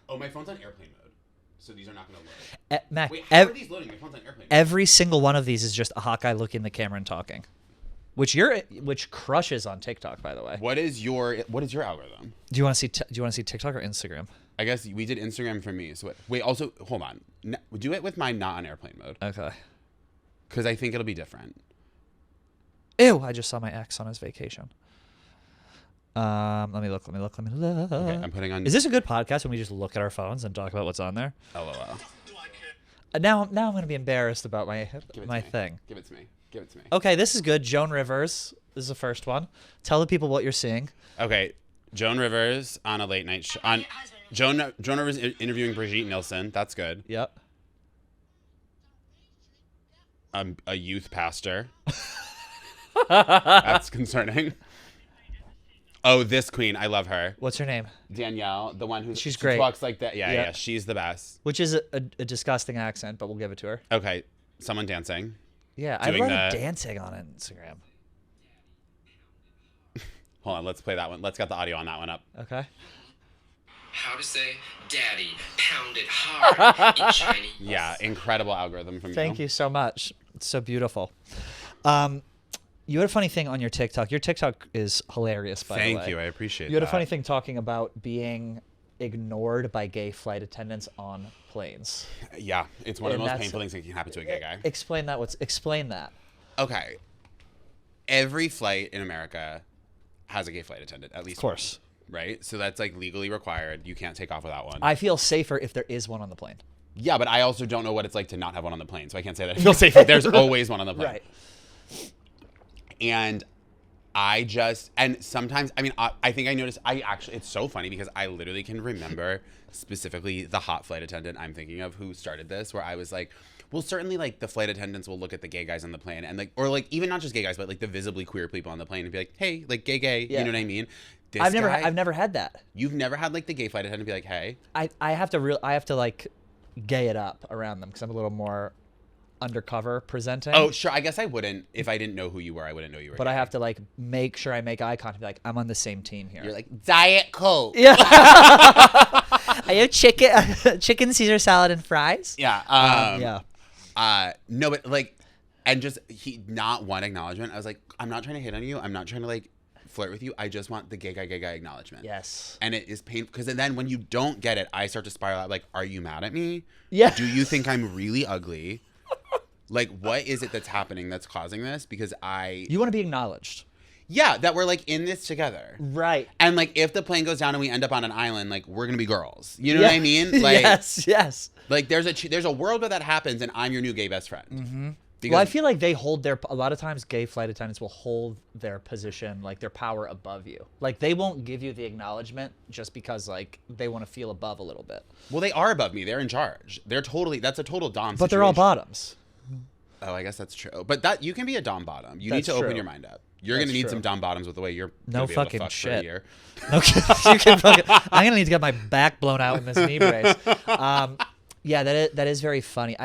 Oh, my phone's on airplane mode, so these are not going to load. Mac, Wait, how are these loading? My phone's on airplane mode. every single one of these is just a hot guy looking at the camera and talking, which crushes on TikTok, by the way. What is your algorithm? Do you want to see TikTok or Instagram? I guess we did Instagram for me. So wait, also hold on. Do it with mine not on airplane mode. Okay. Because I think it'll be different. Ew! I just saw my ex on his vacation. Let me look. Okay, I'm putting on. Is this a good podcast when we just look at our phones and talk about what's on there? LOL. Now I'm going to be embarrassed about my me. thing. Give it to me. Give it to me. Okay, this is good. Joan Rivers. This is the first one. Tell the people what you're seeing. Okay, Joan Rivers on a late night show. On Joan Rivers interviewing Brigitte Nielsen. That's good. Yep. A youth pastor. That's concerning. Oh, this queen, I love her. What's her name? Danielle, the one who She's great. talks like that. Yeah. Yeah, she's the best. Which is a disgusting accent, but we'll give it to her. Okay, someone dancing. Yeah, I Doing love the- dancing on Instagram. Hold on, let's play that one. Let's get the audio on that one up. Okay. How to say daddy, pound it hard in Chinese. Yeah, incredible algorithm from you. Thank you so much. It's so beautiful. You had a funny thing on your TikTok. Your TikTok is hilarious, by the way. Thank you, I appreciate You had that. a funny thing talking about being ignored by gay flight attendants on planes. Yeah, it's one of And the most that's- painful things that can happen to a gay guy. Explain that. Explain that. Okay. Every flight in America has a gay flight attendant, at least. Of course. One, right? So that's like legally required. You can't take off without one. I feel safer if there is one on the plane. Yeah, but I also don't know what it's like to not have one on the plane, so I can't say that I feel safer. There's always one on the plane. Right. And sometimes, I mean, I think I noticed, it's so funny because I literally can remember specifically the hot flight attendant I'm thinking of who started this, where I was like, well, certainly like the flight attendants will look at the gay guys on the plane and like, or like even not just gay guys, but like the visibly queer people on the plane and be like, hey, like gay, Yeah. you know what I mean? This I've guy- never had that. You've never had like the gay flight attendant be like, hey? I have to like gay it up around them because I'm a little more undercover presenting. Oh, sure. I guess I wouldn't. If I didn't know who you were, I wouldn't know you were But gay. I have to like make sure I make eye contact. Be like, I'm on the same team here. You're like, Diet Coke. Yeah. I have chicken Caesar salad and fries. Yeah. Yeah. No, but like, and just not one acknowledgement. I was like, I'm not trying to hit on you. I'm not trying to like flirt with you. I just want the gay guy acknowledgement. Yes. And it is painful because then when you don't get it, I start to spiral out. Like, are you mad at me? Yeah. Do you think I'm really ugly? Like, what is it that's happening that's causing this? Because You want to be acknowledged. yeah, that we're like in this together. Right. And like, if the plane goes down and we end up on an island, like we're gonna be girls. You know what I mean? Like, yes. Like there's a world where that happens, and I'm your new gay best friend. Mm-hmm. Well, I feel like they hold a lot of times gay flight attendants will hold their position, like their power above you. Like they won't give you the acknowledgement just because like they want to feel above a little bit. Well, they are above me. They're in charge. That's a total dom. But they're all bottoms. Oh, I guess that's true. But that you can be a dom bottom. You need That's to open true. your mind up. You're That's gonna need true. some dom bottoms with the way you're No gonna be able to fucking fuck shit. for a year. Okay, you can fucking, I'm gonna need to get my back blown out in this knee brace. Yeah, that is very funny.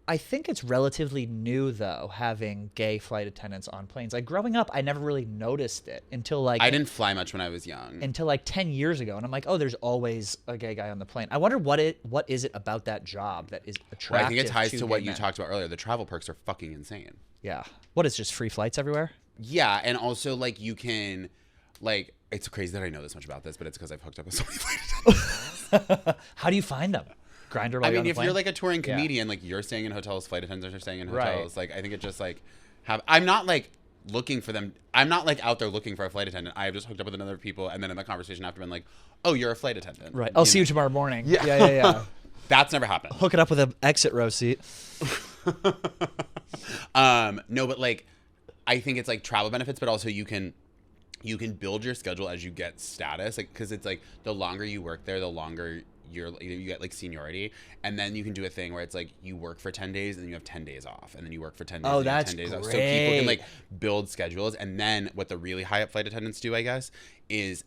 I think it's relatively new though, having gay flight attendants on planes. Like growing up, I never really noticed it until like I didn't fly much when I was young. until like 10 years ago, and I'm like, oh, there's always a gay guy on the plane. I wonder what is it about that job that is attractive. Well, I think it ties to what gay you men. talked about earlier. The travel perks are fucking insane. Yeah. What is just free flights everywhere? Yeah, and also like you can, like, it's crazy that I know this much about this, but it's because I've hooked up with so many flight attendants. How do you find them? Grinder. I mean, if you're like a touring comedian, like you're staying in hotels, flight attendants are staying in hotels. Right. Like I think it just like I'm not like looking for them. I'm not like out there looking for a flight attendant. I have just hooked up with another people, and then in the conversation after been like, oh, you're a flight attendant. Right. I'll see you tomorrow morning. Yeah. That's never happened. Hook it up with an exit row seat. No, but like I think it's like travel benefits, but also you can build your schedule as you get status, like because it's like the longer you work there, the longer you get like seniority, and then you can do a thing where it's like you work for 10 days and then you have 10 days off, and then you work for 10 days. Oh, and you have that's 10 days off. So great. people can like build schedules, and then what the really high up flight attendants do, I guess, is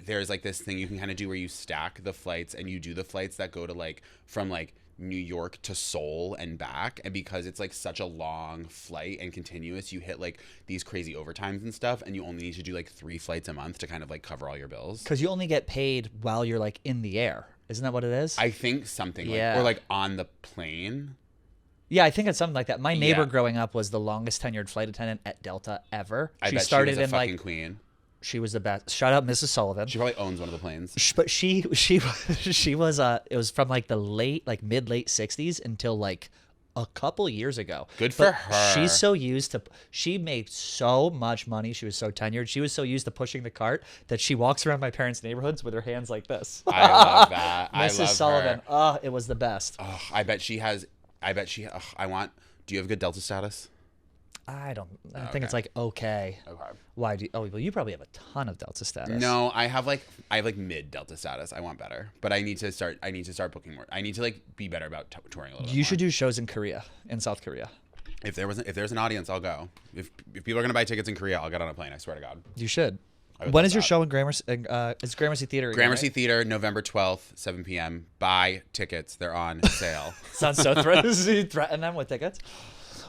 there's like this thing you can kind of do where you stack the flights, and you do the flights that go to like from like New York to Seoul and back, and because it's like such a long flight and continuous, you hit like these crazy overtimes and stuff, and you only need to do like 3 flights a month to kind of like cover all your bills. Because you only get paid while you're like in the air. Isn't that what it is? I think something like, Yeah. or like on the plane. Yeah, I think it's something like that. My neighbor Yeah. growing up was the longest tenured flight attendant at Delta ever. I She bet started she was a in fucking like queen. she was the best. Shout out Mrs. Sullivan. She probably owns one of the planes. But she was it was from like the mid late 60s until like a couple years ago. Good But for her. She's so used to, she made so much money. She was so tenured. She was so used to pushing the cart that she walks around my parents' neighborhoods with her hands like this. I love that. I Mrs. love Sullivan. her. It was the best. Oh, I bet she. Do you have good Delta status? I think Okay. it's like okay. Okay. Why do you, well, you probably have a ton of Delta status. No, I have like mid Delta status. I want better, but I need to start booking more. I need to like be better about touring a little bit You more. should do shows in South Korea. If there's an audience, I'll go. If people are gonna buy tickets in Korea, I'll get on a plane. I swear to God. You should. would When love is your that. show in Gramercy? It's Gramercy Theater. again, Gramercy right? Theater, November 12th, 7 p.m. Buy tickets. They're on sale. Sounds so threatening. Threaten them with tickets.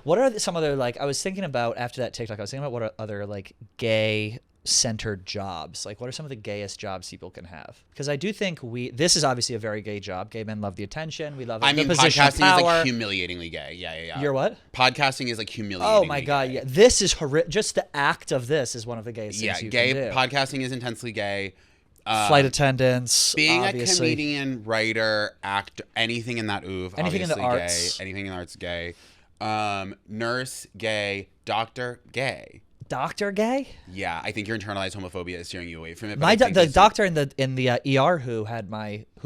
What are some other like? I was thinking about after that TikTok. I was thinking about what are other like gay-centered jobs. Like, what are some of the gayest jobs people can have? Because I do think this is obviously a very gay job. Gay men love the attention. We love I the mean, position of podcasting is power. like humiliatingly gay. Yeah. You're what? Podcasting is like humiliatingly Oh my god! gay. Yeah, this is horrific. Just the act of this is one of the gayest Yeah, things you gay can do. podcasting is intensely gay. Flight attendants, Being obviously. a comedian, writer, actor, anything in that oeuvre, Anything in the obviously arts. gay. Anything in the arts, gay. Nurse, gay. Doctor, gay. Doctor gay. Yeah, I think your internalized homophobia is steering you away from it. But I think The it's- doctor in the ER who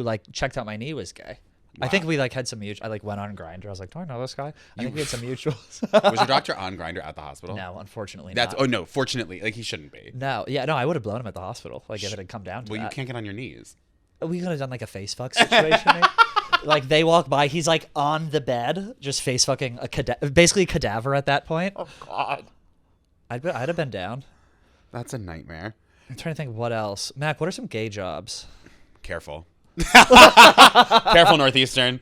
like checked out my knee was gay. I think we like had some mutual. I like went on Grindr. I was like, do I know this guy? I think we had some mutuals. Was your doctor on Grindr at the hospital? No, unfortunately That's not. oh no, fortunately, like he shouldn't be. No, yeah, no, I would have blown him at the hospital. Like if it had come down to Well, you that. can't get on your knees. We could have done like a face fuck situation. Maybe. Like they walk by, he's like on the bed, just face fucking basically a cadaver at that point. Oh God, I'd have been down. that's a nightmare. I'm trying to think what else. Mac, what are some gay jobs? Careful. Careful, Northeastern.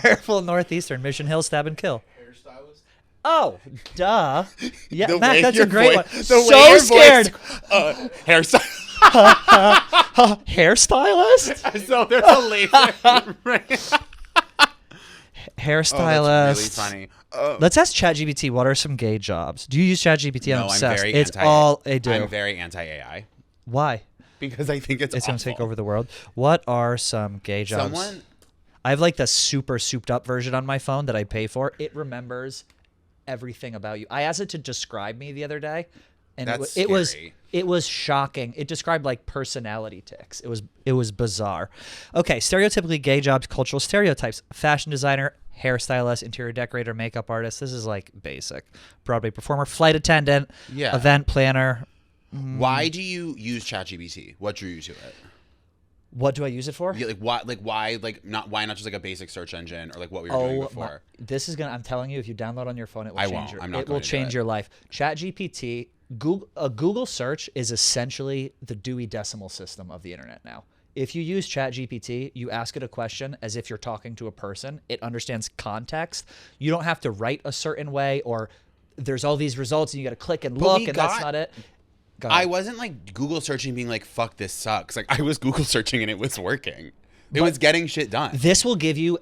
Careful, Northeastern, Mission Hill, stab and kill. Hairstylist. Oh, duh. Yeah, The Matt, way that's a your great voice- one. the way So your scared. voice- hairstyle. Hairstylist? So there's a laser. Right. Hairstylist. That's really funny. Let's ask ChatGPT, what are some gay jobs? Do you use ChatGPT? I'm No, I'm obsessed. very It's anti. all I do. I'm very anti AI Why? because I think it's It's going to take awful. over the world. What are some gay jobs? Someone. I have like the super souped up version on my phone that I pay for. It remembers everything about you. I asked it to describe me the other day, and That's it was shocking. It described like personality tics. It was bizarre. Okay, stereotypically gay jobs, cultural stereotypes: fashion designer, hairstylist, interior decorator, makeup artist. This is like basic. Broadway performer, flight attendant, Yeah. event planner. Why do you use ChatGPT? What drew you to it? What do I use it for? Yeah, why not just like a basic search engine or like what we were doing before? This is gonna. I'm telling you, if you download on your phone, it will I change won't. your. I'm not It going will to do change it. your life. ChatGPT, Google search is essentially the Dewey Decimal System of the internet now. If you use ChatGPT, you ask it a question as if you're talking to a person. It understands context. You don't have to write a certain way, or there's all these results and you got to click and look, and that's not it. Go ahead. I wasn't like Google searching being like, fuck, this sucks. Like I was Google searching and it was working. It was getting shit done. This will give you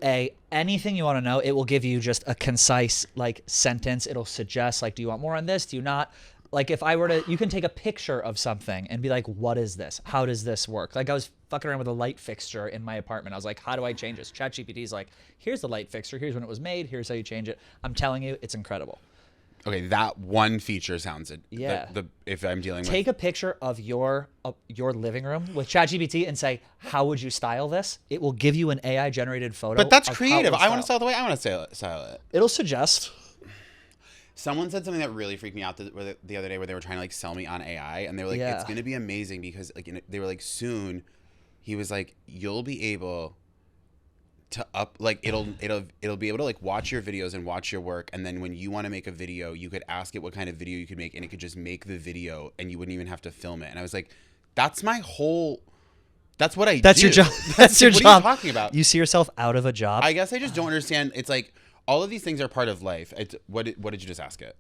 anything you want to know. It will give you just a concise like sentence. It'll suggest like, do you want more on this? Do you not? Like if I were to, you can take a picture of something and be like, what is this? How does this work? Like I was fucking around with a light fixture in my apartment. I was like, how do I change this? ChatGPT is like, here's the light fixture. Here's when it was made. Here's how you change it. I'm telling you, it's incredible. Okay, that one feature sounds it. Yeah. If I'm dealing Take with a picture of your living room with ChatGPT and say, how would you style this? It will give you an AI generated photo. But that's of how it creative. would I want to style. style the way I want to style it. It'll suggest. Someone said something that really freaked me out the other day where they were trying to like sell me on AI and they were like, Yeah. it's going to be amazing because like they were like soon, he was like, you'll be able to it'll be able to like watch your videos and watch your work, and then when you want to make a video you could ask it what kind of video you could make and it could just make the video and you wouldn't even have to film it. And I was like, that's what I That's do. your job. That's your what job. are you talking about? You see yourself out of a job? I guess I just don't understand. It's like all of these things are part of life. What did you just ask it?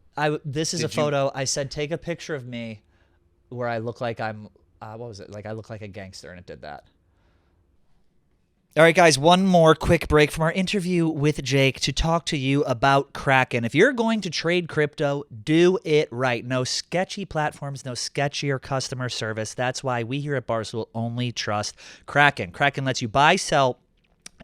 This is a Did you- photo. I said, take a picture of me where I look like I'm, what was it? Like I look like a gangster, and it did that. All right, guys, one more quick break from our interview with Jake to talk to you about Kraken. If you're going to trade crypto, do it right. No sketchy platforms, no sketchier customer service. That's why we here at Barstool only trust Kraken. Kraken lets you buy, sell,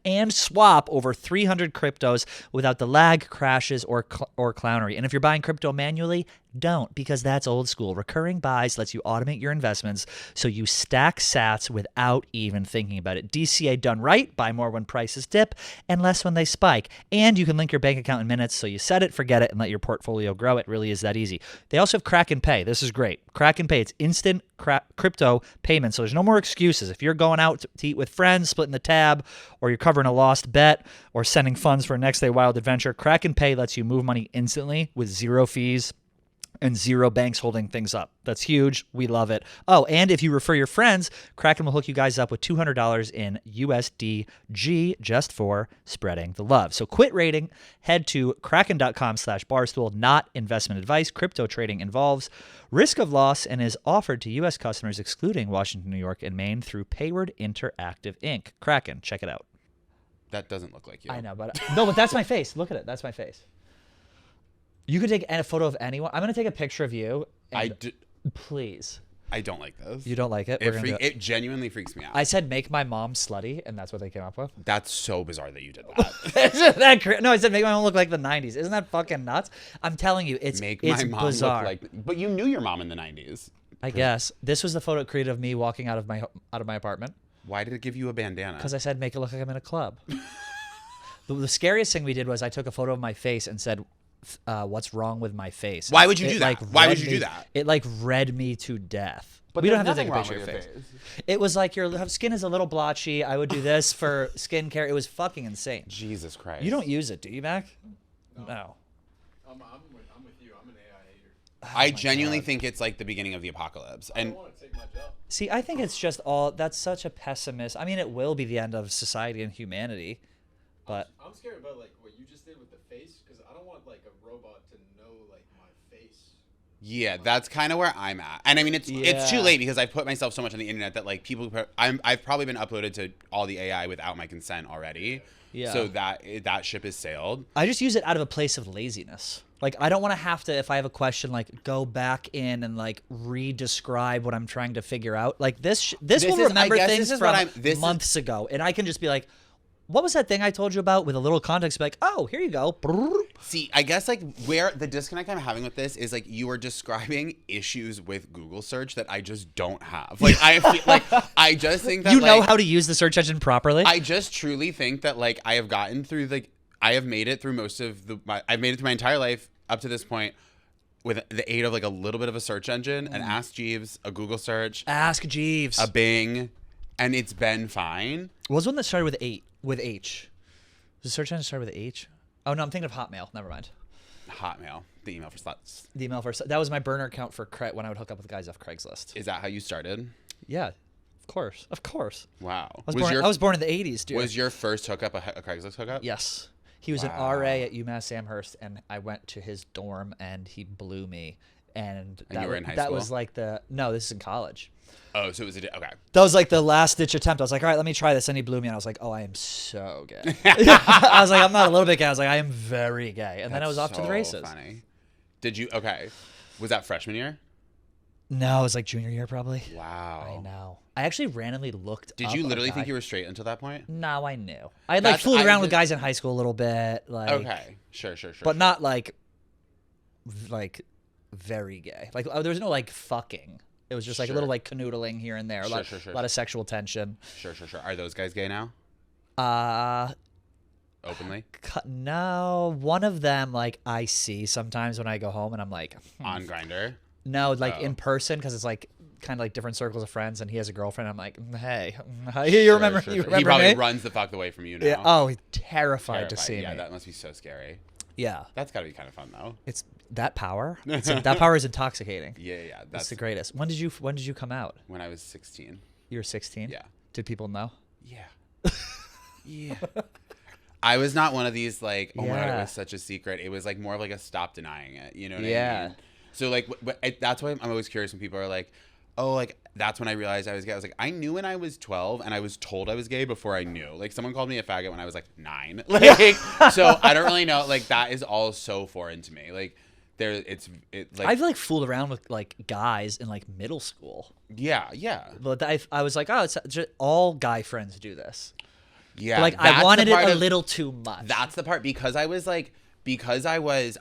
and swap over 300 cryptos without the lag, crashes, or clownery. And if you're buying crypto manually, don't, because that's old school. Recurring buys lets you automate your investments so you stack sats without even thinking about it. DCA done right, buy more when prices dip and less when they spike. And you can link your bank account in minutes, so you set it, forget it, and let your portfolio grow. It really is that easy. They also have Kraken Pay. This is great. Kraken Pay, it's instant crypto payment, so there's no more excuses. If you're going out to eat with friends, splitting the tab, or you're covering a lost bet, or sending funds for a next day wild adventure, Kraken Pay lets you move money instantly with zero fees and zero banks holding things up. That's huge. We love it. Oh, and if you refer your friends, Kraken will hook you guys up with $200 in USDG just for spreading the love. So quit rating. Head to kraken.com/barstool. Not investment advice. Crypto trading involves risk of loss and is offered to U.S. customers excluding Washington, New York, and Maine through Payward Interactive Inc. Kraken. Check it out. That doesn't look like you. I know, but that's my face. Look at it. That's my face. You could take a photo of anyone. I'm going to take a picture of you. Please. I don't like this. You don't like it? It genuinely freaks me out. I said make my mom slutty, and that's what they came up with. That's so bizarre that you did that. Isn't that no, I said make my mom look like the 90s. Isn't that fucking nuts? I'm telling you, it's Make my mom bizarre. look like. But you knew your mom in the 90s. I guess this was the photo it created of me walking out of my apartment Why did it give you a bandana? because I said make it look like I'm in a club. The scariest thing we did was I took a photo of my face and said, what's wrong with my face? Why would you do that? Like, Why would read you me- do that? It like read me to death. But we don't there's have to take a nothing picture of wrong your with face. It was like your skin is a little blotchy. I would do this for skincare. It was fucking insane. Jesus Christ. You don't use it, do you, Mac? No. I'm with you. I'm an AI hater. I genuinely think it's like the beginning of the apocalypse. I And don't want to take my job. See, I think it's just all. That's such a pessimist. I mean, it will be the end of society and humanity. But I'm scared about like what you just did with the face because I don't want like a robot to know like my face. Yeah, that's kind of where I'm at. And I mean, it's too late because I've put myself so much on the internet that like I've probably been uploaded to all the AI without my consent already. Yeah. So that ship is sailed. I just use it out of a place of laziness. Like, I don't want to have to, if I have a question, like, go back in and, like, re-describe what I'm trying to figure out. Like, this will remember things from months ago. And I can just be like, what was that thing I told you about with a little context? Be like, oh, here you go. See, I guess, like, where the disconnect I'm having with this is, like, you are describing issues with Google search that I just don't have. Like, I just think that, you know how to use the search engine properly? I just truly think that, like, I have gotten through, like, I have made it through I've made it through my entire life up to this point with the aid of like a little bit of a search engine, an Ask Jeeves, a Google search, Ask Jeeves, a Bing, and it's been fine. What was one that started with H? Was the search engine started with H? Oh no, I'm thinking of Hotmail. Never mind. Hotmail, the email for sluts. The email for that was my burner account for when I would hook up with guys off Craigslist. Is that how you started? Yeah, of course. Wow. I was born in the '80s, dude. Was your first hookup a Craigslist hookup? Yes. He was an RA at UMass Amherst, and I went to his dorm, and he blew me. And you were in high that school? was like no, this is in college. Oh, so it was okay. That was like the last ditch attempt. I was like, all right, let me try this, and he blew me, and I was like, oh, I am so gay. I was like, I'm not a little bit gay. I was like, I am very gay, and then I was off to the races. Funny. Did you? Okay. Was that freshman year? No, it was like junior year probably. Wow. I know. I actually randomly looked. Did you literally think you were straight until that point? No, I knew. I had like fooled around with guys in high school a little bit. Like, okay, sure. But not like very gay. Like there was no like fucking. It was just like a little like canoodling here and there. A lot of sexual tension. Sure. Are those guys gay now? Openly? No, one of them like I see sometimes when I go home and I'm like on Grindr. No, like in person because it's like kind of like different circles of friends, and he has a girlfriend. I'm like, hey, you remember? You remember he probably me? runs the fuck away from you now. Yeah. Oh, he's terrified to see me. Yeah, that must be so scary. Yeah. That's got to be kind of fun though. It's that power. That power is intoxicating. Yeah. That's the greatest. When did you come out? When I was 16. You were 16? Yeah. Did people know? Yeah. Yeah. I was not one of these like, oh my God, it was such a secret. It was like more of like a stop denying it. You know what I mean? So like, that's why I'm always curious when people are like, oh, like that's when I realized I was gay. I was like, I knew when I was 12 and I was told I was gay before I knew. Like someone called me a faggot when I was like 9. Like, so I don't really know. Like that is all so foreign to me. Like it's like I've like fooled around with like guys in like middle school. Yeah. But I was like, oh, it's just all guy friends do this. Yeah. But, like I wanted it a little too much. That's the part because I was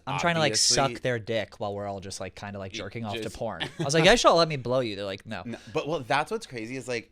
I'm trying to like suck their dick while we're all just like kind of like jerking off to porn. I was like, you guys should all let me blow you. They're like, no. But well, that's what's crazy is like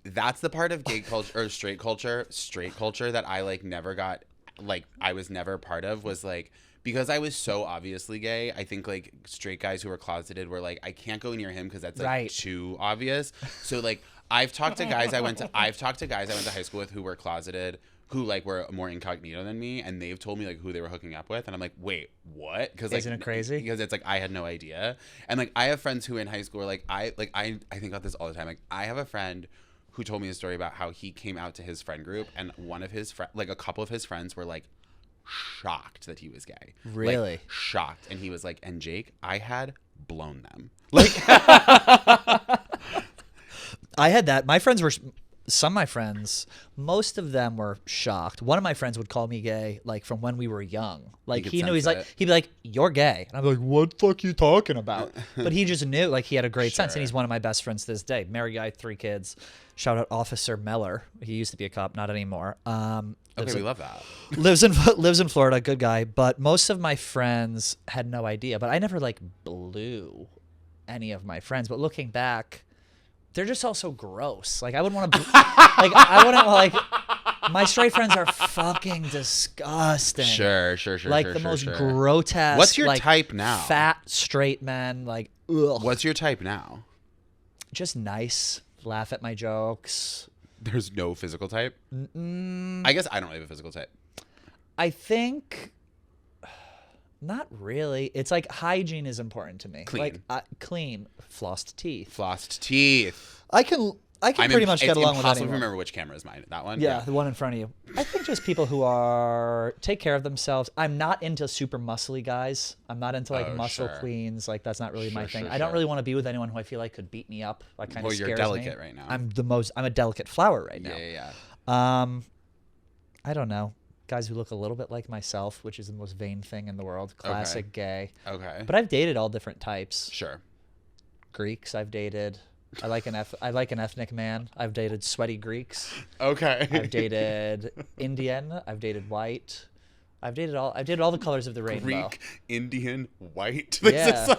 that's the part of gay culture or straight culture that I like never got, like I was never part of, was like because I was so obviously gay. I think like straight guys who were closeted were like, I can't go near him because that's like too obvious. So like I've talked to guys I went to high school with who were closeted, who like were more incognito than me, and they've told me like who they were hooking up with, and I'm like, wait, what? Because like, isn't it crazy? Because it's like I had no idea, and like I have friends who in high school are like I think about this all the time. Like I have a friend who told me a story about how he came out to his friend group, and a couple of his friends were like shocked that he was gay. Really? Like, shocked, and he was like, and Jake, I had blown them. Like I had that. Some of my friends, most of them were shocked. One of my friends would call me gay, like from when we were young. Like he knew, he'd be like, "You're gay," and I'm like, "What the fuck you talking about?" But he just knew, like he had a great sense, and he's one of my best friends to this day. Married guy, 3 kids. Shout out Officer Meller. He used to be a cop, not anymore. Okay, we love that. Lives in Florida, good guy. But most of my friends had no idea. But I never like blew any of my friends. But looking back, they're just all so gross. Like I wouldn't want to, my straight friends are fucking disgusting. Sure. Like the most grotesque. What's your like, type now? Fat straight men. Like, ugh. What's your type now? Just nice. Laugh at my jokes. There's no physical type? I guess I don't really have a physical type. I think not really. It's like hygiene is important to me. Clean. Like clean, flossed teeth. Flossed teeth. I can I can pretty much get along with anyone. It's impossible to remember which camera is mine. That one? Yeah, the one in front of you. I think just people who take care of themselves. I'm not into super muscly guys. I'm not into like muscle queens. Like that's not really my thing. I don't really want to be with anyone who I feel like could beat me up. Like kind of scares me. Well, you're delicate right now. I'm a delicate flower right now. Yeah. I don't know. Guys who look a little bit like myself, which is the most vain thing in the world. Classic gay. Okay. But I've dated all different types. Sure. Greeks I've dated. I like an ethnic man. I've dated sweaty Greeks. Okay. I've dated Indian. I've dated white. I've dated all the colors of the rainbow. Greek, Indian, white. Yeah.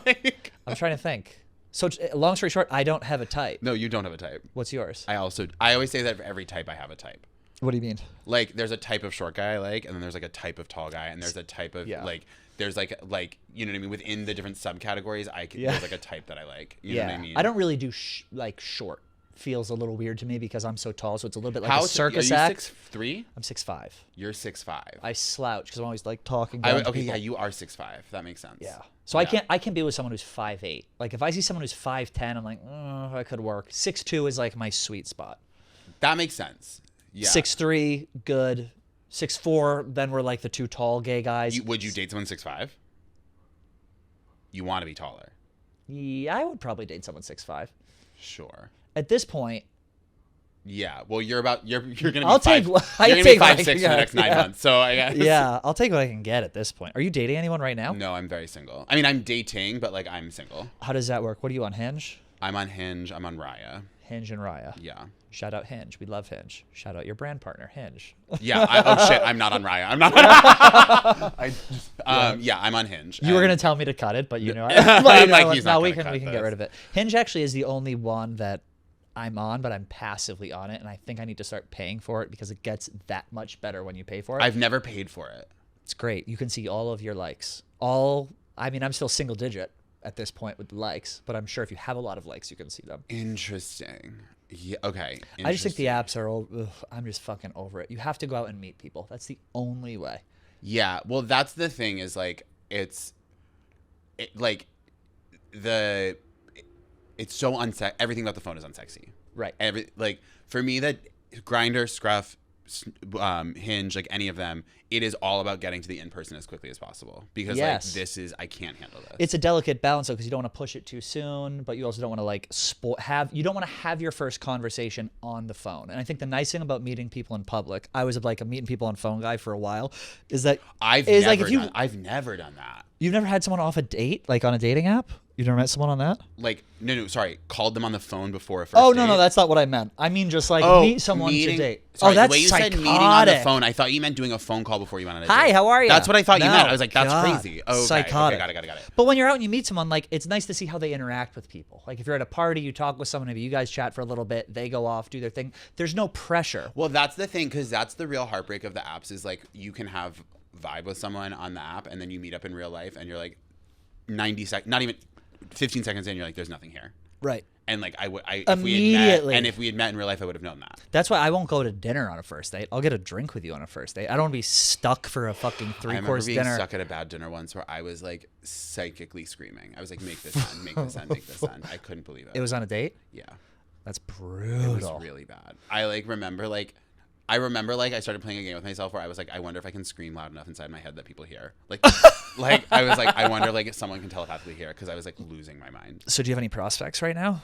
I'm trying to think. So long story short, I don't have a type. No, you don't have a type. What's yours? I always say that for every type I have a type. What do you mean? Like there's a type of short guy I like, and then there's like a type of tall guy, and there's a type of like there's like you know what I mean, within the different subcategories there's like a type that I like. You know what I mean? I don't really do like short. Feels a little weird to me because I'm so tall, so it's a little bit like a circus act. Are you 6'3"? I'm 6'5". You're 6'5". I slouch because I'm always like talking. Yeah, you are 6'5". That makes sense. Yeah. So I can't be with someone who's 5'8". Like if I see someone who's 5'10", I'm like, I could work. 6'2" is like my sweet spot. That makes sense. Yeah. 6'3", good. 6'4", then we're like the two tall gay guys. Would you date someone 6'5"? You want to be taller. Yeah, I would probably date someone 6'5". Sure. At this point. Yeah. Well, you're gonna be you're gonna be 5'6" for the next 9 months. So I guess. Yeah, I'll take what I can get at this point. Are you dating anyone right now? No, I'm very single. I mean, I'm dating, but like I'm single. How does that work? What are you on Hinge? I'm on Hinge. I'm on Raya. Hinge and Raya. Yeah. Shout out Hinge. We love Hinge. Shout out your brand partner, Hinge. Yeah. Oh shit. I'm not on Raya. I'm not. I'm on Hinge. You were gonna tell me to cut it, but you know, we can get rid of it. Hinge actually is the only one that I'm on, but I'm passively on it, and I think I need to start paying for it because it gets that much better when you pay for it. I've never paid for it. It's great. You can see all of your likes. I'm still single digit at this point with likes, but I'm sure if you have a lot of likes, you can see them. Interesting. Yeah. Okay. I just think the apps are old. I'm just fucking over it. You have to go out and meet people. That's the only way. Yeah. Well, that's the thing is like it's so unsexy. Everything about the phone is unsexy. Right. For me, that Grindr, Scruff, Hinge, like any of them, it is all about getting to the in-person as quickly as possible because I can't handle this. It's a delicate balance though because you don't want to push it too soon, but you also don't want to you don't want to have your first conversation on the phone. And I think the nice thing about meeting people in public, I was like a meeting people on phone guy for a while, is that I've never done that. You've never had someone off a date, like on a dating app? You've never met someone on that? Like, no, sorry. Called them on the phone before a first date? No, that's not what I meant. I mean just like meet someone to date. Sorry, that's the way you psychotic. said meeting on the phone, I thought you meant doing a phone call before you went on a date. Hi, how are you? That's what I thought you meant. I was like, that's crazy. Oh, okay. Psychotic. Okay, got it. But when you're out and you meet someone, like, it's nice to see how they interact with people. Like, if you're at a party, you talk with someone, maybe you guys chat for a little bit, they go off, do their thing. There's no pressure. Well, that's the thing, because that's the real heartbreak of the apps is, like, you can have vibe with someone on the app, and then you meet up in real life, and you're like, 90 seconds, not even 15 seconds in, you're like, there's nothing here. Right. And like if we had met in real life, I would have known that. That's why I won't go to dinner on a first date. I'll get a drink with you on a first date. I don't want to be stuck for a fucking 3-course dinner. I remember being stuck at a bad dinner once where I was like psychically screaming. I was like, make this end, make this end, make this end. I couldn't believe it. It was on a date? Yeah. That's brutal. It was really bad. I remember I started playing a game with myself where I was like, I wonder if I can scream loud enough inside my head that people hear. Like I was like, I wonder like if someone can telepathically hear because I was like losing my mind. So do you have any prospects right now?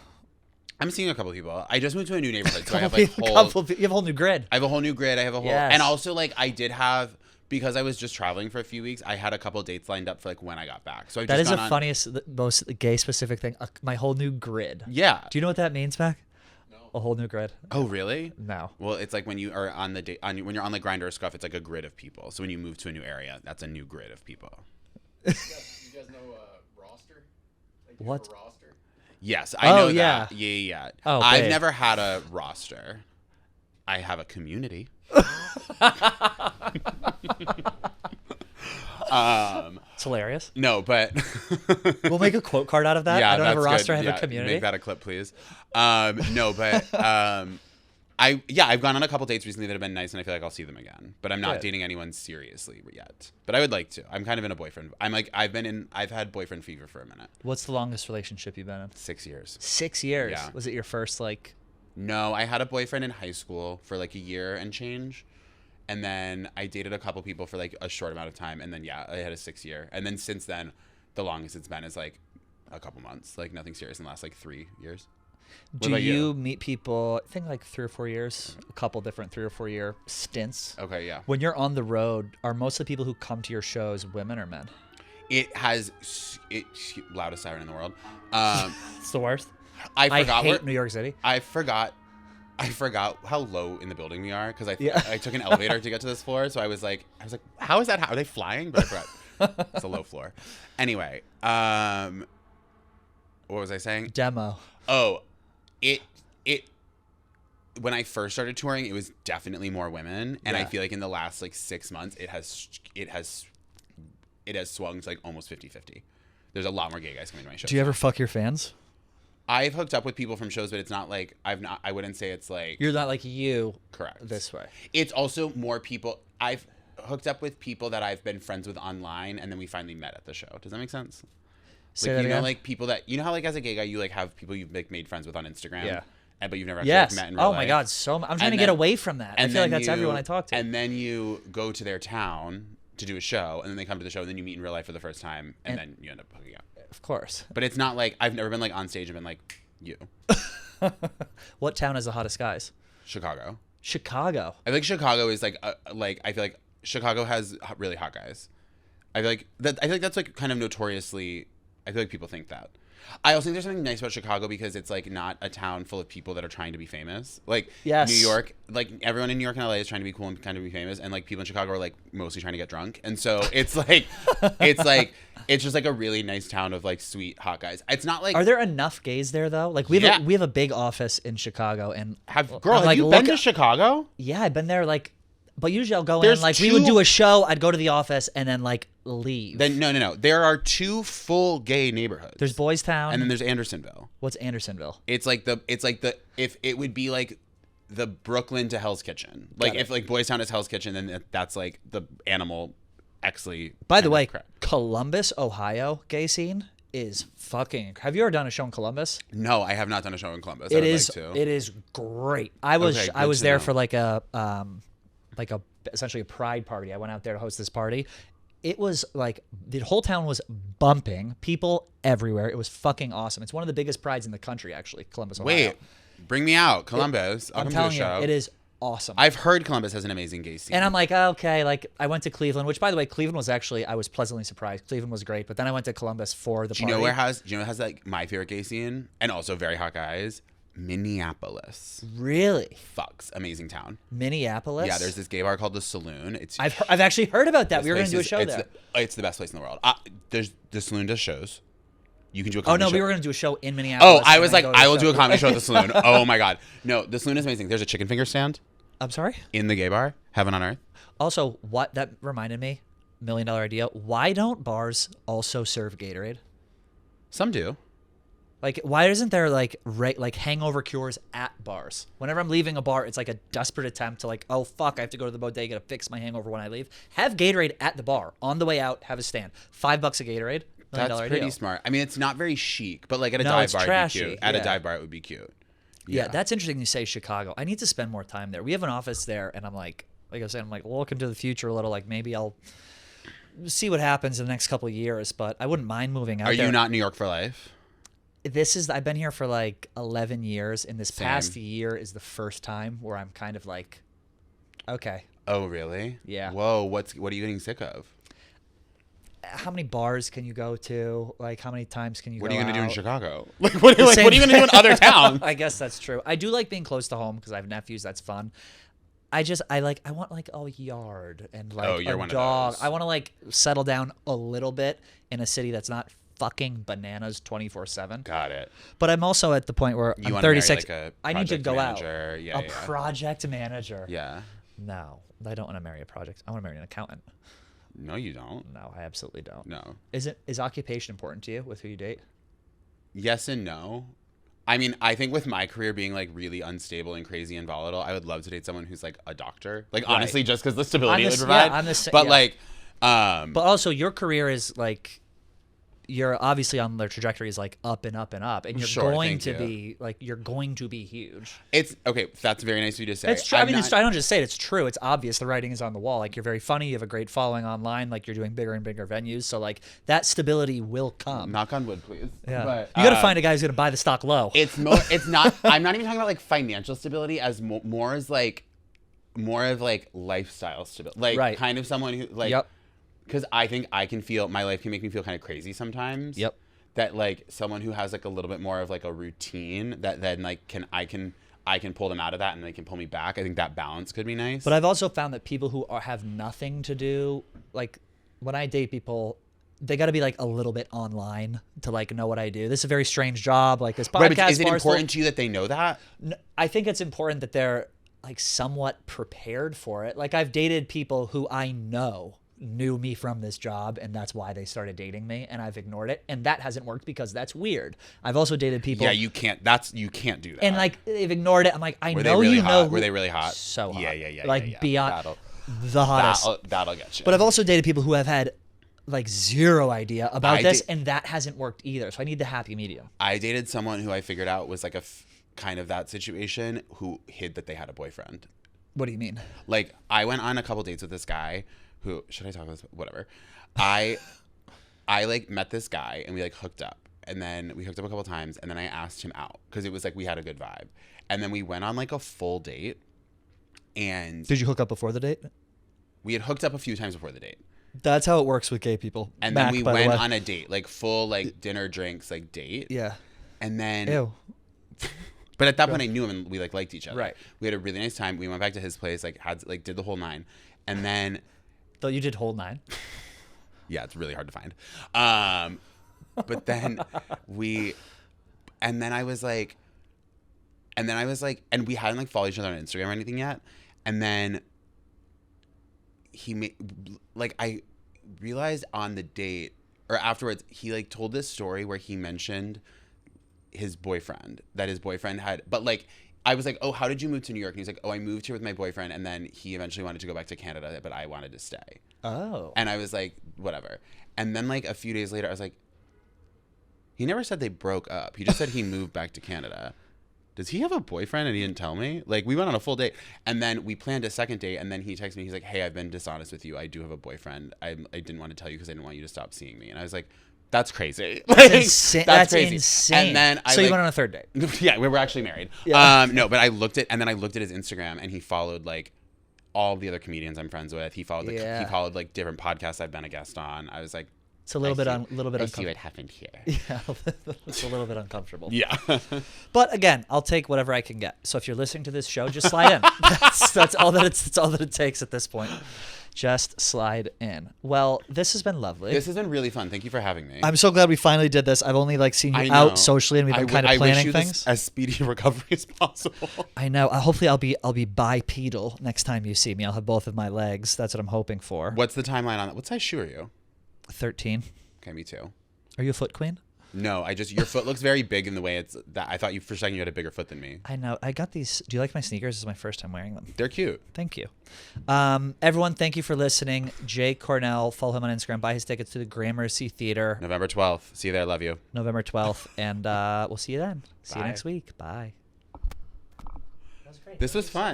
I'm seeing a couple of people. I just moved to a new neighborhood, so I have you have a whole new grid. I have a whole new grid. And also like I did have, because I was just traveling for a few weeks, I had a couple dates lined up for like when I got back. So that is the funniest, most gay specific thing. My whole new grid. Yeah. Do you know what that means, Mac? A whole new grid. Oh, really? No. Well, it's like when you are on the when you're on like Grindr or Scruff, it's like a grid of people. So when you move to a new area, that's a new grid of people. You guys know roster? Like, what? Have a roster? Yes, I know that. Yeah. Oh, I've never had a roster. I have a community. It's hilarious. No, but we'll make a quote card out of that. Yeah, I don't have a roster. Good. I have a community. Make that a clip, please. No, but I've gone on a couple dates recently that have been nice, and I feel like I'll see them again. But I'm not dating anyone seriously yet. But I would like to. I'm kind of in a boyfriend. I've had boyfriend fever for a minute. What's the longest relationship you've been in? 6 years. 6 years. Yeah. Was it your first like No, I had a boyfriend in high school for like a year and change. And then I dated a couple people for like a short amount of time. And then, yeah, I had a 6 year. And then since then, the longest it's been is like a couple months. Like nothing serious in the last like 3 years. Do you meet people, I think like 3 or 4 years, a couple different 3 or 4 year stints? Okay, yeah. When you're on the road, are most of the people who come to your shows women or men? It's loudest siren in the world. It's the worst. I forgot hate New York City. I forgot how low in the building we are because I took an elevator to get to this floor. So I was like, how is that? How are they flying? But I forgot. It's a low floor. Anyway, what was I saying? Demo. Oh, it. When I first started touring, it was definitely more women, and I feel like in the last like 6 months, it has swung to like almost 50-50. There's a lot more gay guys coming to my shows. Do you ever fuck your fans? I've hooked up with people from shows, but it's not like I wouldn't say it's like you're not like you. Correct. This way. It's also more people. I've hooked up with people that I've been friends with online, and then we finally met at the show. Does that make sense? Say like that you know, again? like people that how like as a gay guy you like have people you've like made friends with on Instagram. Yeah. But you've never actually like, met in real life. Oh my God, I'm trying to get away from that. I feel like that's everyone I talk to. And then you go to their town to do a show, and then they come to the show, and then you meet in real life for the first time, and then you end up hooking up. Of course. But it's not like I've never been like on stage and been like you. What town has the hottest guys? Chicago. Chicago. I think Chicago is like I feel like Chicago has really hot guys. I feel like that's like kind of notoriously. I feel like people think that. I also think there's something nice about Chicago because it's like not a town full of people that are trying to be famous. Like yes. New York, like everyone in New York and LA is trying to be cool and kind of be famous, and like people in Chicago are like mostly trying to get drunk. And so it's like it's just like a really nice town of like sweet hot guys. It's not like are there enough gays there though? Like we have a big office in Chicago and have you been to Chicago? Yeah, I've been there like. But usually I'll go There's in, like, we would do a show, I'd go to the office, and then, like, leave. Then no. There are 2 full gay neighborhoods. There's Boys Town. And then there's Andersonville. What's Andersonville? It's like the if it would be like the Brooklyn to Hell's Kitchen. Like if like Boys Town is Hell's Kitchen, then that's like the Animal Exley. By the way, Columbus, Ohio gay scene is fucking. Have you ever done a show in Columbus? No, I have not done a show in Columbus. It is great. I was there for like a essentially a pride party. I went out there to host this party. It was like the whole town was bumping, people everywhere. It was fucking awesome. It's one of the biggest prides in the country, actually, Columbus, Ohio. Wait, bring me out, Columbus. I'll come to the show. You, it is awesome. I've heard Columbus has an amazing gay scene. And I'm like, okay, like I went to Cleveland, which by the way, Cleveland was actually, I was pleasantly surprised. Cleveland was great, but then I went to Columbus for the party. Do you know where has like my favorite gay scene and also very hot guys? Minneapolis. Really? Fucks. Amazing town. Minneapolis? Yeah, there's this gay bar called The Saloon. I've actually heard about that. We were going to do a show there. It's the best place in the world. There's The Saloon does shows. You can do a show. comedy show. We were going to do a show in Minneapolis. Oh, I was like, I will do a comedy show at The Saloon. Oh my God. No, The Saloon is amazing. There's a chicken finger stand. I'm sorry? In the gay bar. Heaven on Earth. Also, that reminded me, $1 million idea. Why don't bars also serve Gatorade? Some do. Like, why isn't there like hangover cures at bars? Whenever I'm leaving a bar, it's like a desperate attempt to like, oh fuck, I have to go to the bodega to fix my hangover when I leave. Have Gatorade at the bar on the way out. Have a stand. $5 a Gatorade. That's pretty smart. I mean, it's not very chic, but like at a No, dive it's bar, trashy. it'd be cute. At a dive bar, it would be cute. Yeah, that's interesting you say Chicago. I need to spend more time there. We have an office there, and I'm like I said, I'm like looking to the future a little. Like maybe I'll see what happens in the next couple of years, but I wouldn't mind moving out there. Are you not New York for life? I've been here for like 11 years, and this past year is the first time where I'm kind of like, okay. Oh, really? Yeah. Whoa, what are you getting sick of? How many bars can you go to? Like, how many times can you go What are you going to do in out? Chicago? Like, what are you going to do in other towns? I guess that's true. I do like being close to home because I have nephews. That's fun. I want like a yard and like a dog. I want to like settle down a little bit in a city that's not fucking bananas 24/7. Got it. But I'm also at the point where I'm 36. I need to go manager. out. Yeah, Project manager. Yeah. No, I don't want to marry a project. I want to marry an accountant. No, you don't. No, I absolutely don't. No. Is occupation important to you with who you date? Yes and no. I mean, I think with my career being like really unstable and crazy and volatile, I would love to date someone who's like a doctor. Like honestly, just because the stability it would provide. Yeah, but like, but also your career is like, you're obviously on the trajectory is like up and up and up, and you're Sure, going thank to you. be like you're going to be huge. It's okay. That's very nice of you to say. It's true. I'm I not- don't just say it. It's true. It's obvious. The writing is on the wall. Like you're very funny. You have a great following online. Like you're doing bigger and bigger venues. So like that stability will come. knock on wood, please. Yeah. But, You got to find a guy who's going to buy the stock low. It's not. I'm not even talking about like financial stability as more as like more of like lifestyle stability. Like Right. kind of someone who like. Yep. Because I think I can feel my life can make me feel kind of crazy sometimes. Yep. That like someone who has like a little bit more of like a routine that then like I can pull them out of that and they can pull me back. I think that balance could be nice. But I've also found that people who have nothing to do, like when I date people, they got to be like a little bit online to like know what I do. This is a very strange job. Like this podcast. Right, but is it Barstool- important to you that they know that? I think it's important that they're like somewhat prepared for it. Like I've dated people who I know knew me from this job and that's why they started dating me, and I've ignored it, and that hasn't worked because that's weird. I've also dated people. Yeah, you can't do that. And like they've ignored it. I'm like, I Were know they really you hot? know. Were they really hot? So hot. Yeah. Like beyond That'll the hottest. that'll get you. But I've also dated people who have had like zero idea about I this, did- and that hasn't worked either. So I need the happy medium. I dated someone who I figured out was like kind of that situation who hid that they had a boyfriend. What do you mean? Like I went on a couple dates with this guy who, should I talk about this? Whatever. I like met this guy and we like hooked up, and then we hooked up a couple times, and then I asked him out because it was like we had a good vibe, and then we went on like a full date, and Did you hook up before the date? we had hooked up a few times before the date, That's how it works with gay people. and Mac, then we by the went way. on a date, like full like dinner, drinks, like date, Yeah. and then Ew. But at that point, I knew him and we like liked each other. Right. We had a really nice time. We went back to his place, did the whole nine, and then Though you did hold 9. yeah, it's really hard to find. But then I was like, and we hadn't like followed each other on Instagram or anything yet, and then I realized on the date or afterwards, he like told this story where he mentioned his boyfriend, that his boyfriend had, but like, I was like, oh, how did you move to New York? And he's like, oh, I moved here with my boyfriend, and then he eventually wanted to go back to Canada, but I wanted to stay. Oh. And I was like, whatever. And then like a few days later, I was like, he never said they broke up. He just said he moved back to Canada. Does he have a boyfriend and he didn't tell me? Like we went on a full date, and then we planned a second date, and then he texted me. He's like, hey, I've been dishonest with you. I do have a boyfriend. I didn't want to tell you because I didn't want you to stop seeing me. And I was like, that's crazy. That's insane. That's crazy. insane. And then so you went on a third date. Yeah, we were actually married. Yeah. No, but I looked at his Instagram, and he followed like all the other comedians I'm friends with. He followed Yeah. he followed like different podcasts I've been a guest on. I was like, It's a little bit I uncomfortable. see what happened here. Yeah, it's a little bit uncomfortable. Yeah. But again, I'll take whatever I can get. So if you're listening to this show, just slide in. That's all that it takes at this point. Just slide in. Well, this has been lovely. This has been really fun. Thank you for having me. I'm so glad we finally did this. I've only like seen you I know. out socially, and we've been kind of I wish planning you things. as speedy recovery as possible. I know. Hopefully, I'll be bipedal next time you see me. I'll have both of my legs. That's what I'm hoping for. What's the timeline on that? What size shoe are you? 13. Okay, me too. Are you a foot queen? No, your foot looks very big in the way it's that. I thought you for a second you had a bigger foot than me. I know. I got these. Do you like my sneakers? This is my first time wearing them. They're cute. Thank you. Everyone, thank you for listening. Jake Cornell, follow him on Instagram. Buy his tickets to the Gramercy Theater November 12th. See you there. Love you. November 12th. And we'll see you then. See you Bye. next week. Bye. This was fun.